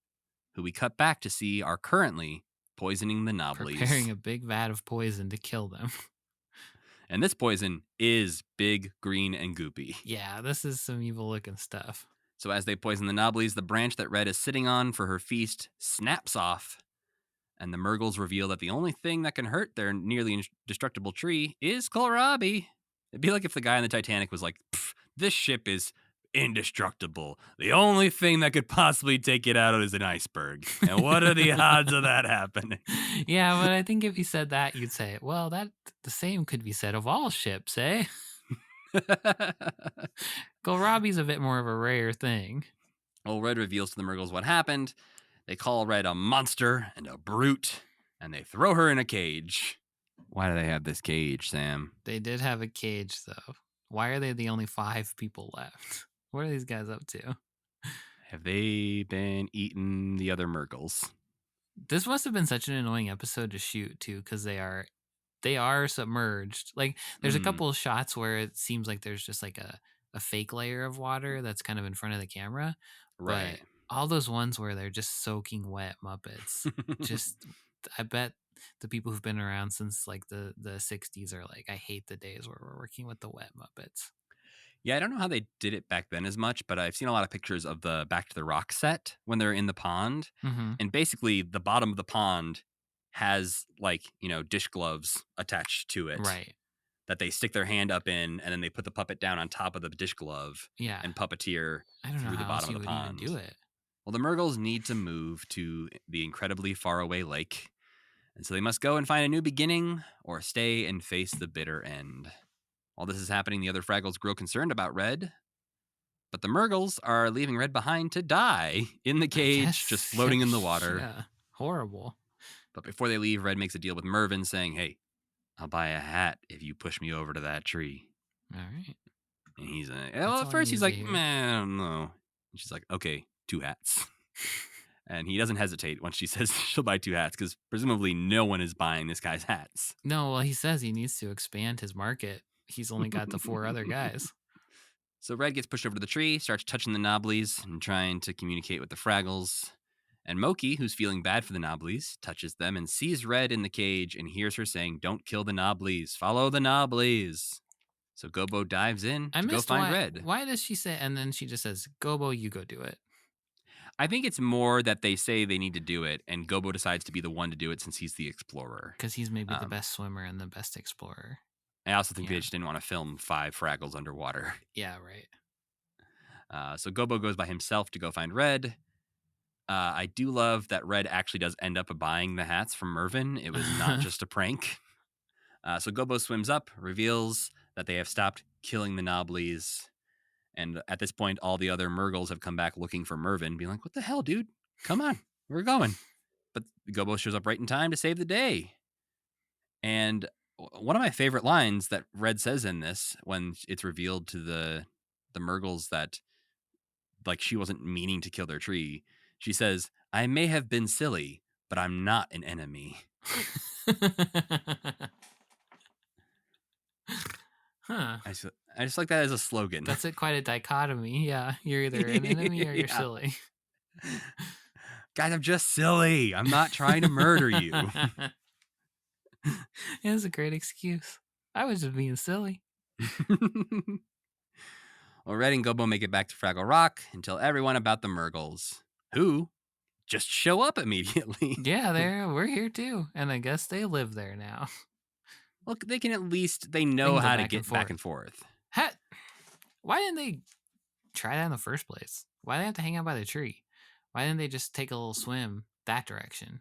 who we cut back to see are currently poisoning the Nobblies. Preparing a big vat of poison to kill them. And this poison is big, green, and goopy. Yeah, this is some evil looking stuff. So as they poison the Nobblies, the branch that Red is sitting on for her feast snaps off. And the Murgles reveal that the only thing that can hurt their nearly indestructible tree is kohlrabi. It'd be like if the guy on the Titanic was like, this ship is indestructible. The only thing that could possibly take it out is an iceberg. And what are the odds of that happening? Yeah, but I think if you said that, you'd say, well, that the same could be said of all ships, eh? Kohlrabi's a bit more of a rare thing. Well, Red reveals to the Murgles what happened. They call Red a monster and a brute, and they throw her in a cage. Why do they have this cage, Sam? They did have a cage, though. Why are they the only 5 people left? What are these guys up to? Have they been eating the other Murgles? This must have been such an annoying episode to shoot, too, because they are submerged. Like, there's a couple of shots where it seems like there's just like a fake layer of water that's kind of in front of the camera. Right. But all those ones where they're just soaking wet Muppets, I bet the people who've been around since like the 60s are like, I hate the days where we're working with the wet Muppets. Yeah, I don't know how they did it back then as much, but I've seen a lot of pictures of the Back to the Rock set when they're in the pond. Mm-hmm. And basically the bottom of the pond has like, dish gloves attached to it. Right. That they stick their hand up in, and then they put the puppet down on top of the dish glove Yeah. and puppeteer I don't know through the how else bottom you of the would pond. even do it. Well, the Murgles need to move to the incredibly faraway lake, and so they must go and find a new beginning or stay and face the bitter end. While this is happening, the other Fraggles grow concerned about Red, but the Murgles are leaving Red behind to die in the cage, Yes. just floating in the water. Yeah. Horrible. But before they leave, Red makes a deal with Mervin, saying, hey, I'll buy a hat if you push me over to that tree. All right. And he's like, all well, at I first he's need like, to hear. man, I don't know. And she's like, okay, 2 hats. And he doesn't hesitate once she says she'll buy 2 hats, because presumably no one is buying this guy's hats. No, well, he says he needs to expand his market. He's only got the 4 other guys. So Red gets pushed over to the tree, starts touching the Nobblies and trying to communicate with the Fraggles. And Moki, who's feeling bad for the Nobblies, touches them and sees Red in the cage and hears her saying, "Don't kill the Nobblies, follow the Nobblies." So Gobo dives in to go find Red. Why does she say, and then she just says, "Gobo, you go do it." I think it's more that they say they need to do it, and Gobo decides to be the one to do it since he's the explorer. Because he's maybe the best swimmer and the best explorer. I also think they just didn't want to film 5 Fraggles underwater. Yeah, right. So Gobo goes by himself to go find Red. I do love that Red actually does end up buying the hats from Mervyn. It was not just a prank. So Gobo swims up, reveals that they have stopped killing the Nobblies. And at this point, all the other Murgles have come back looking for Mervyn, being like, "What the hell, dude? Come on, we're going." But Gobo shows up right in time to save the day. And one of my favorite lines that Red says in this, when it's revealed to the Murgles that like she wasn't meaning to kill their tree, she says, "I may have been silly, but I'm not an enemy." Huh. I just like that as a slogan. That's quite a dichotomy. Yeah, you're either an enemy or you're silly. Guys, I'm just silly. I'm not trying to murder you. It's a great excuse. I was just being silly. Well, Red and Gobo make it back to Fraggle Rock and tell everyone about the Murgles, who just show up immediately. Yeah, we're here too, and I guess they live there now. Look, they can at least they know how to get back and forth. Why didn't they try that in the first place? Why did they have to hang out by the tree? Why didn't they just take a little swim that direction?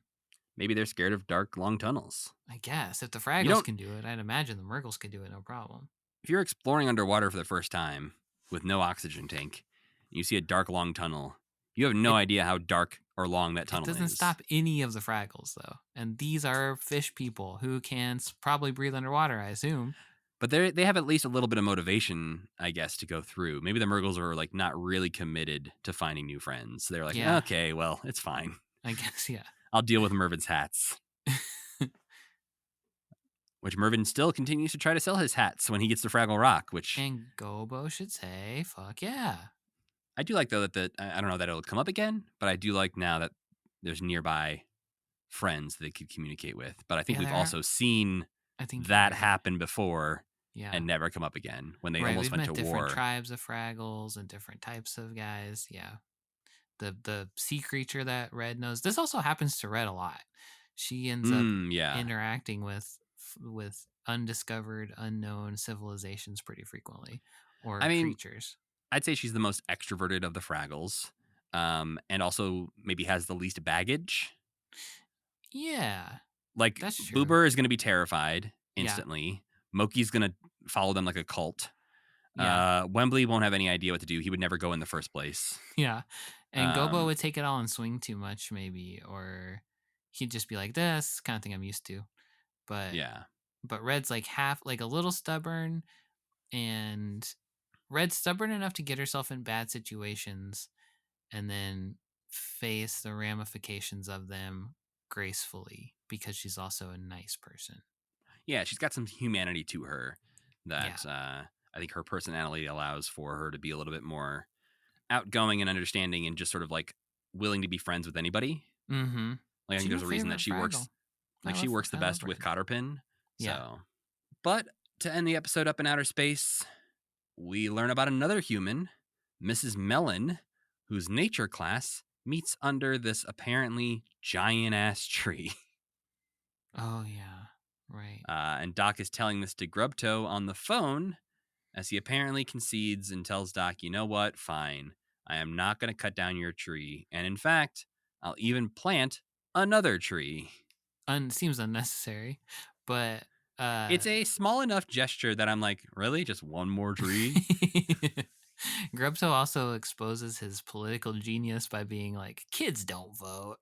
Maybe they're scared of dark, long tunnels. I guess if the Fraggles can do it, I'd imagine the Murgles could do it no problem. If you're exploring underwater for the first time with no oxygen tank, and you see a dark, long tunnel, you have no idea how dark or long that tunnel is. It doesn't stop any of the Fraggles, though. And these are fish people who can probably breathe underwater, I assume. But they have at least a little bit of motivation, I guess, to go through. Maybe the Murgles are like not really committed to finding new friends. They're like, okay, well, it's fine. I guess, yeah. I'll deal with Mervyn's hats. Which Mervyn still continues to try to sell his hats when he gets to Fraggle Rock, which... And Gobo should say, fuck yeah. I do like, though, that I don't know that it'll come up again, but I do like now that there's nearby friends they could communicate with. But I think we've also seen that happen before and never come up again when they almost went to war. Different tribes of Fraggles and different types of guys. Yeah. The sea creature that Red knows. This also happens to Red a lot. She ends up interacting with undiscovered, unknown civilizations pretty frequently, or creatures. I'd say she's the most extroverted of the Fraggles, and also maybe has the least baggage. Yeah, like Boober is going to be terrified instantly. Moki's going to follow them like a cult. Wembley won't have any idea what to do. He would never go in the first place. Yeah, and Gobo would take it all and swing too much, maybe, or he'd just be like, "This kind of thing I'm used to." But Red's like a little stubborn, and Red's stubborn enough to get herself in bad situations and then face the ramifications of them gracefully because she's also a nice person. Yeah, she's got some humanity to her that I think her personality allows for her to be a little bit more outgoing and understanding and just sort of like willing to be friends with anybody. Mm-hmm. Like I think there's a reason that she works. Like she works the best with Cotterpin. So, but to end the episode up in outer space, we learn about another human, Mrs. Mellon, whose nature class meets under this apparently giant ass tree. Oh yeah, right. And Doc is telling this to Grubtoe on the phone, as he apparently concedes and tells Doc, "You know what? Fine. I am not going to cut down your tree, and in fact, I'll even plant another tree." Seems unnecessary, but it's a small enough gesture that I'm like, really? Just one more tree? Grubtoe also exposes his political genius by being like, kids don't vote.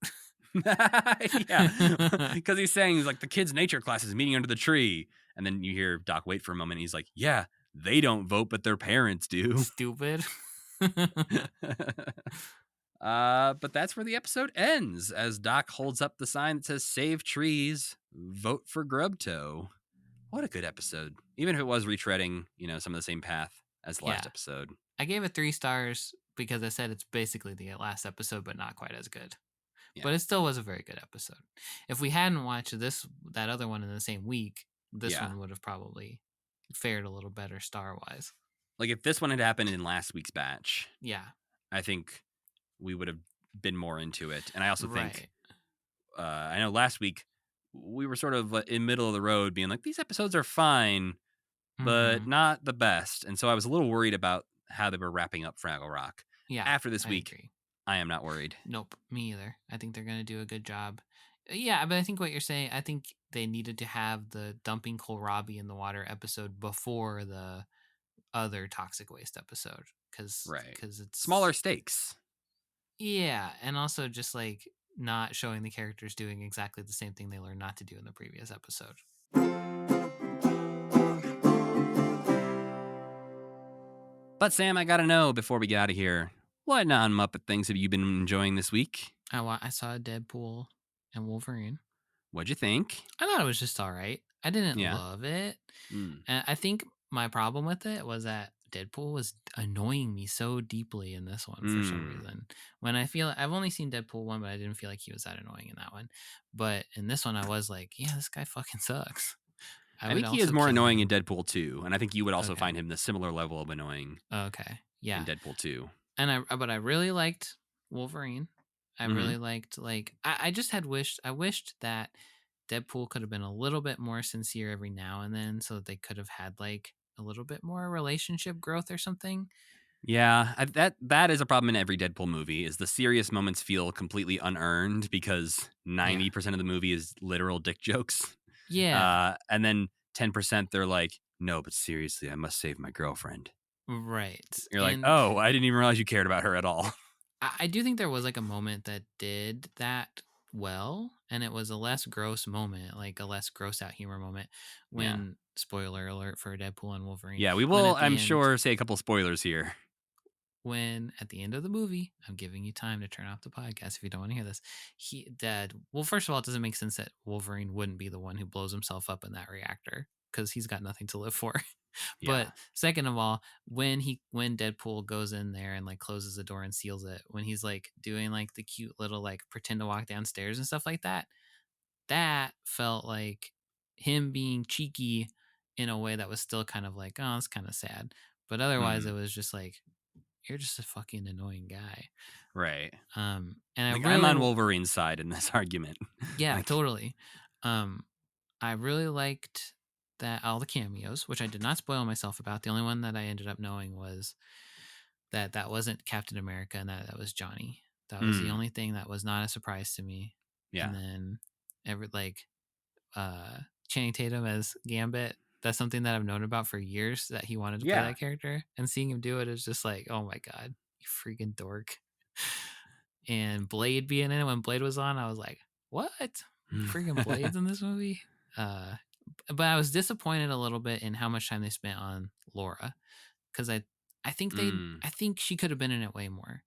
Yeah, because he's saying like the kids' nature class is meeting under the tree. And then you hear Doc wait for a moment. And he's like, yeah, they don't vote, but their parents do. Stupid. But that's where the episode ends as Doc holds up the sign that says "Save Trees, Vote for Grubtoe." What a good episode. Even if it was retreading, some of the same path as the last Yeah. episode. I gave it 3 stars because I said it's basically the last episode, but not quite as good. Yeah. But it still was a very good episode. If we hadn't watched that other one in the same week, this one would have probably fared a little better star-wise. Like if this one had happened in last week's batch, Yeah. I think we would have been more into it. And I also think, Right. I know last week we were sort of in middle of the road being like, these episodes are fine, but Mhm. not the best. And so I was a little worried about how they were wrapping up Fraggle Rock. Yeah. After this I week, agree. I am not worried. Nope, me either. I think they're going to do a good job. Yeah, but I think what you're saying, I think they needed to have the dumping kohlrabi in the water episode before the other toxic waste episode because it's smaller stakes. Yeah, and also just like not showing the characters doing exactly the same thing they learned not to do in the previous episode. But Sam, I gotta know before we get out of here, what non-Muppet things have you been enjoying this week? I saw Deadpool and Wolverine. What'd you think? I thought it was just all right. I didn't Yeah. love it. Mm. And I think my problem with it was that Deadpool was annoying me so deeply in this one for some reason. When I've only seen Deadpool 1, but I didn't feel like he was that annoying in that one. But in this one, I was like, yeah, this guy fucking sucks. I think he is more annoying in Deadpool 2, and I think you would also find him the similar level of annoying. Okay, yeah. In Deadpool 2. But I really liked Wolverine. I really liked I wished that Deadpool could have been a little bit more sincere every now and then so that they could have had like a little bit more relationship growth or something. Yeah, that is a problem in every Deadpool movie is the serious moments feel completely unearned because 90% of the movie is literal dick jokes. Yeah. And then 10% they're like, no, but seriously, I must save my girlfriend. Right. You're like, oh, I didn't even realize you cared about her at all. I do think there was like a moment that did that well, and it was a less gross moment, like a less gross out humor moment when spoiler alert for Deadpool and Wolverine. Yeah, we will, I'm sure, say a couple spoilers here. When at the end of the movie, I'm giving you time to turn off the podcast if you don't want to hear this. First of all, it doesn't make sense that Wolverine wouldn't be the one who blows himself up in that reactor because he's got nothing to live for. But second of all, when Deadpool goes in there and like closes the door and seals it, when he's like doing like the cute little like pretend to walk downstairs and stuff like that, that felt like him being cheeky in a way that was still kind of like, oh, it's kind of sad. But otherwise, it was just like, you're just a fucking annoying guy. Right. And I'm on Wolverine's side in this argument. Yeah, totally. I really liked all the cameos, which I did not spoil myself about. The only one that I ended up knowing was that wasn't Captain America and that was Johnny. That was the only thing that was not a surprise to me. Yeah. And then Channing Tatum as Gambit, that's something that I've known about for years, that he wanted to play that character, and seeing him do it is just like, oh my god, you freaking dork. And Blade being in it when Blade was on, I was like, what? Freaking Blade's in this movie? But I was disappointed a little bit in how much time they spent on Laura, because I think she could have been in it way more.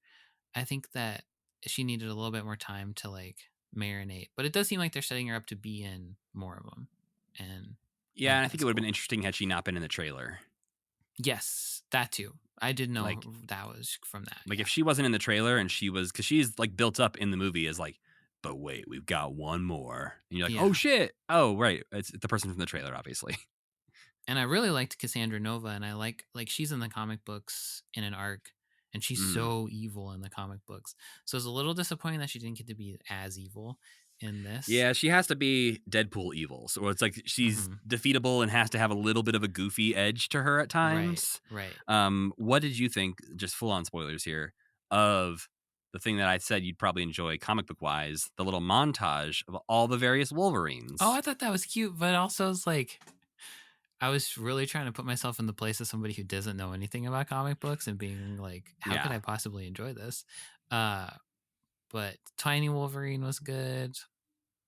I think that she needed a little bit more time to like marinate, but it does seem like they're setting her up to be in more of them. And yeah, I think it would have been interesting had she not been in the trailer. Yes, that too. I didn't know that was from that. Like if she wasn't in the trailer and she was, because she's like built up in the movie as like, but wait, we've got one more. And you're like, oh shit. Oh, right. It's the person from the trailer, obviously. And I really liked Cassandra Nova, and I like she's in the comic books in an arc, and she's so evil in the comic books. So it's a little disappointing that she didn't get to be as evil in this. Yeah, she has to be Deadpool evil. So it's like she's defeatable and has to have a little bit of a goofy edge to her at times. Right. What did you think, just full on spoilers here, of the thing that I said you'd probably enjoy comic book wise, the little montage of all the various Wolverines? Oh, I thought that was cute, but also it's like, I was really trying to put myself in the place of somebody who doesn't know anything about comic books and being like, how could I possibly enjoy this? But Tiny Wolverine was good.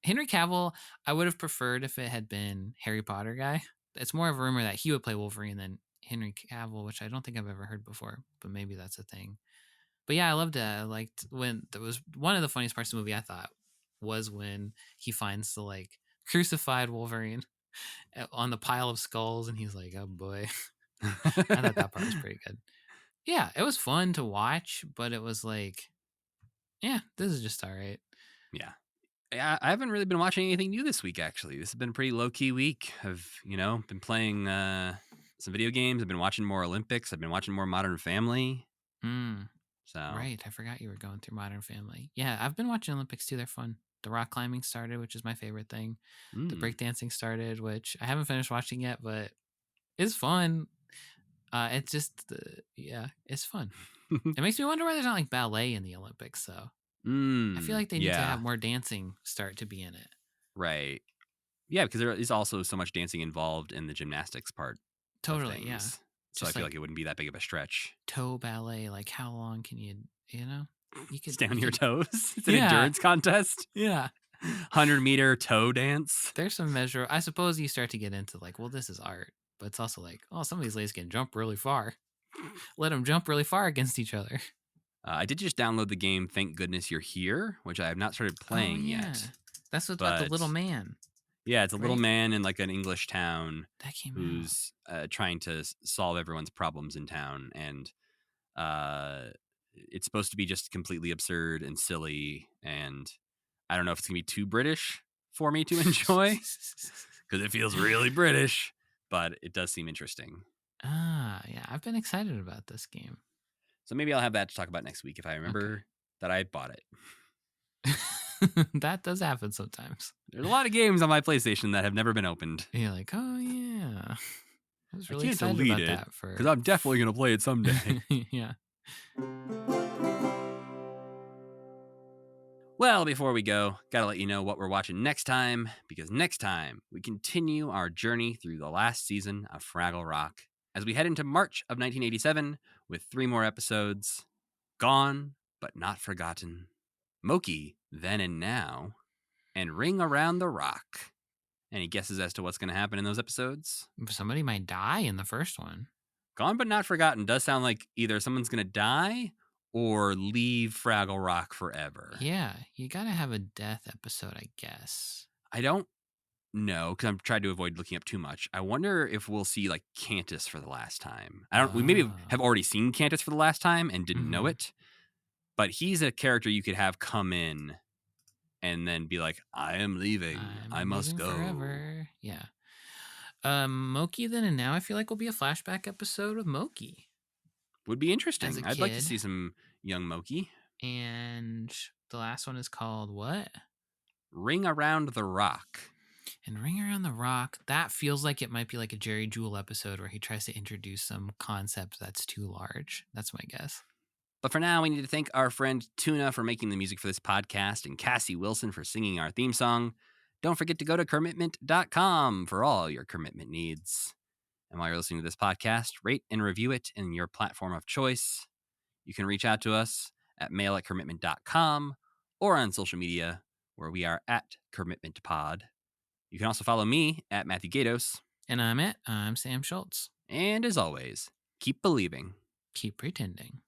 Henry Cavill, I would have preferred if it had been Harry Potter guy. It's more of a rumor that he would play Wolverine than Henry Cavill, which I don't think I've ever heard before, but maybe that's a thing. But yeah, I loved it. I liked when there was one of the funniest parts of the movie, I thought, was when he finds the like crucified Wolverine on the pile of skulls, and he's like, "Oh boy." I thought that part was pretty good. Yeah, it was fun to watch, but it was like, yeah, this is just all right. Yeah. I haven't really been watching anything new this week, actually. This has been a pretty low-key week. I've, been playing some video games. I've been watching more Olympics. I've been watching more Modern Family. Mm, So right, I forgot you were going through Modern Family. Yeah, I've been watching Olympics too. They're fun. The rock climbing started, which is my favorite thing. The breakdancing started, which I haven't finished watching yet, but it's fun. It's just, it's fun. It makes me wonder why there's not like ballet in the Olympics. So I feel like they need to have more dancing start to be in it. Right. Yeah, because there is also so much dancing involved in the gymnastics part. Totally, of yeah. things. So I feel like it wouldn't be that big of a stretch. Toe ballet, like how long can you could stay on your toes? It's an Yeah. endurance contest. Yeah. 100-meter toe dance. There's some measure. I suppose you start to get into like, well, this is art, but it's also like, oh, some of these ladies can jump really far. Let them jump really far against each other. I did just download the game Thank Goodness You're Here, which I have not started playing yet. That's what's about the little man. Yeah, it's a little man in like an English town that came who's trying to solve everyone's problems in town. And it's supposed to be just completely absurd and silly. And I don't know if it's going to be too British for me to enjoy because it feels really British, but it does seem interesting. Yeah, I've been excited about this game. So maybe I'll have that to talk about next week if I remember that I bought it. That does happen sometimes. There's a lot of games on my PlayStation that have never been opened. You're like, oh yeah, I was really I can't excited delete about it that because I'm definitely going to play it someday. Yeah. Well, before we go, gotta let you know what we're watching next time, because next time we continue our journey through the last season of Fraggle Rock as we head into March of 1987 with 3 more episodes: Gone But Not Forgotten, Moki, Then and Now, and Ring Around the Rock. Any guesses as to what's going to happen in those episodes? Somebody might die in the first one. Gone But Not Forgotten does sound like either someone's going to die or leave Fraggle Rock forever. Yeah, you gotta have a death episode, I guess. I don't know, because I'm trying to avoid looking up too much. I wonder if we'll see like Cantus for the last time. We maybe have already seen Cantus for the last time and didn't know it, but he's a character you could have come in and then be like, I am leaving. I must go forever. Yeah. Moki Then and Now I feel like will be a flashback episode with Moki. Would be interesting. I'd like to see some young Moki. And the last one is called what? Ring Around the Rock. And Ring Around the Rock, that feels like it might be like a Jerry Jewell episode where he tries to introduce some concept that's too large. That's my guess. But for now, we need to thank our friend Tuna for making the music for this podcast and Cassie Wilson for singing our theme song. Don't forget to go to commitment.com for all your commitment needs. And while you're listening to this podcast, rate and review it in your platform of choice. You can reach out to us at mail@commitment.com or on social media where we are at commitmentpod. You can also follow me at Matthew Gatos. And I'm Sam Schultz. And as always, keep believing. Keep pretending.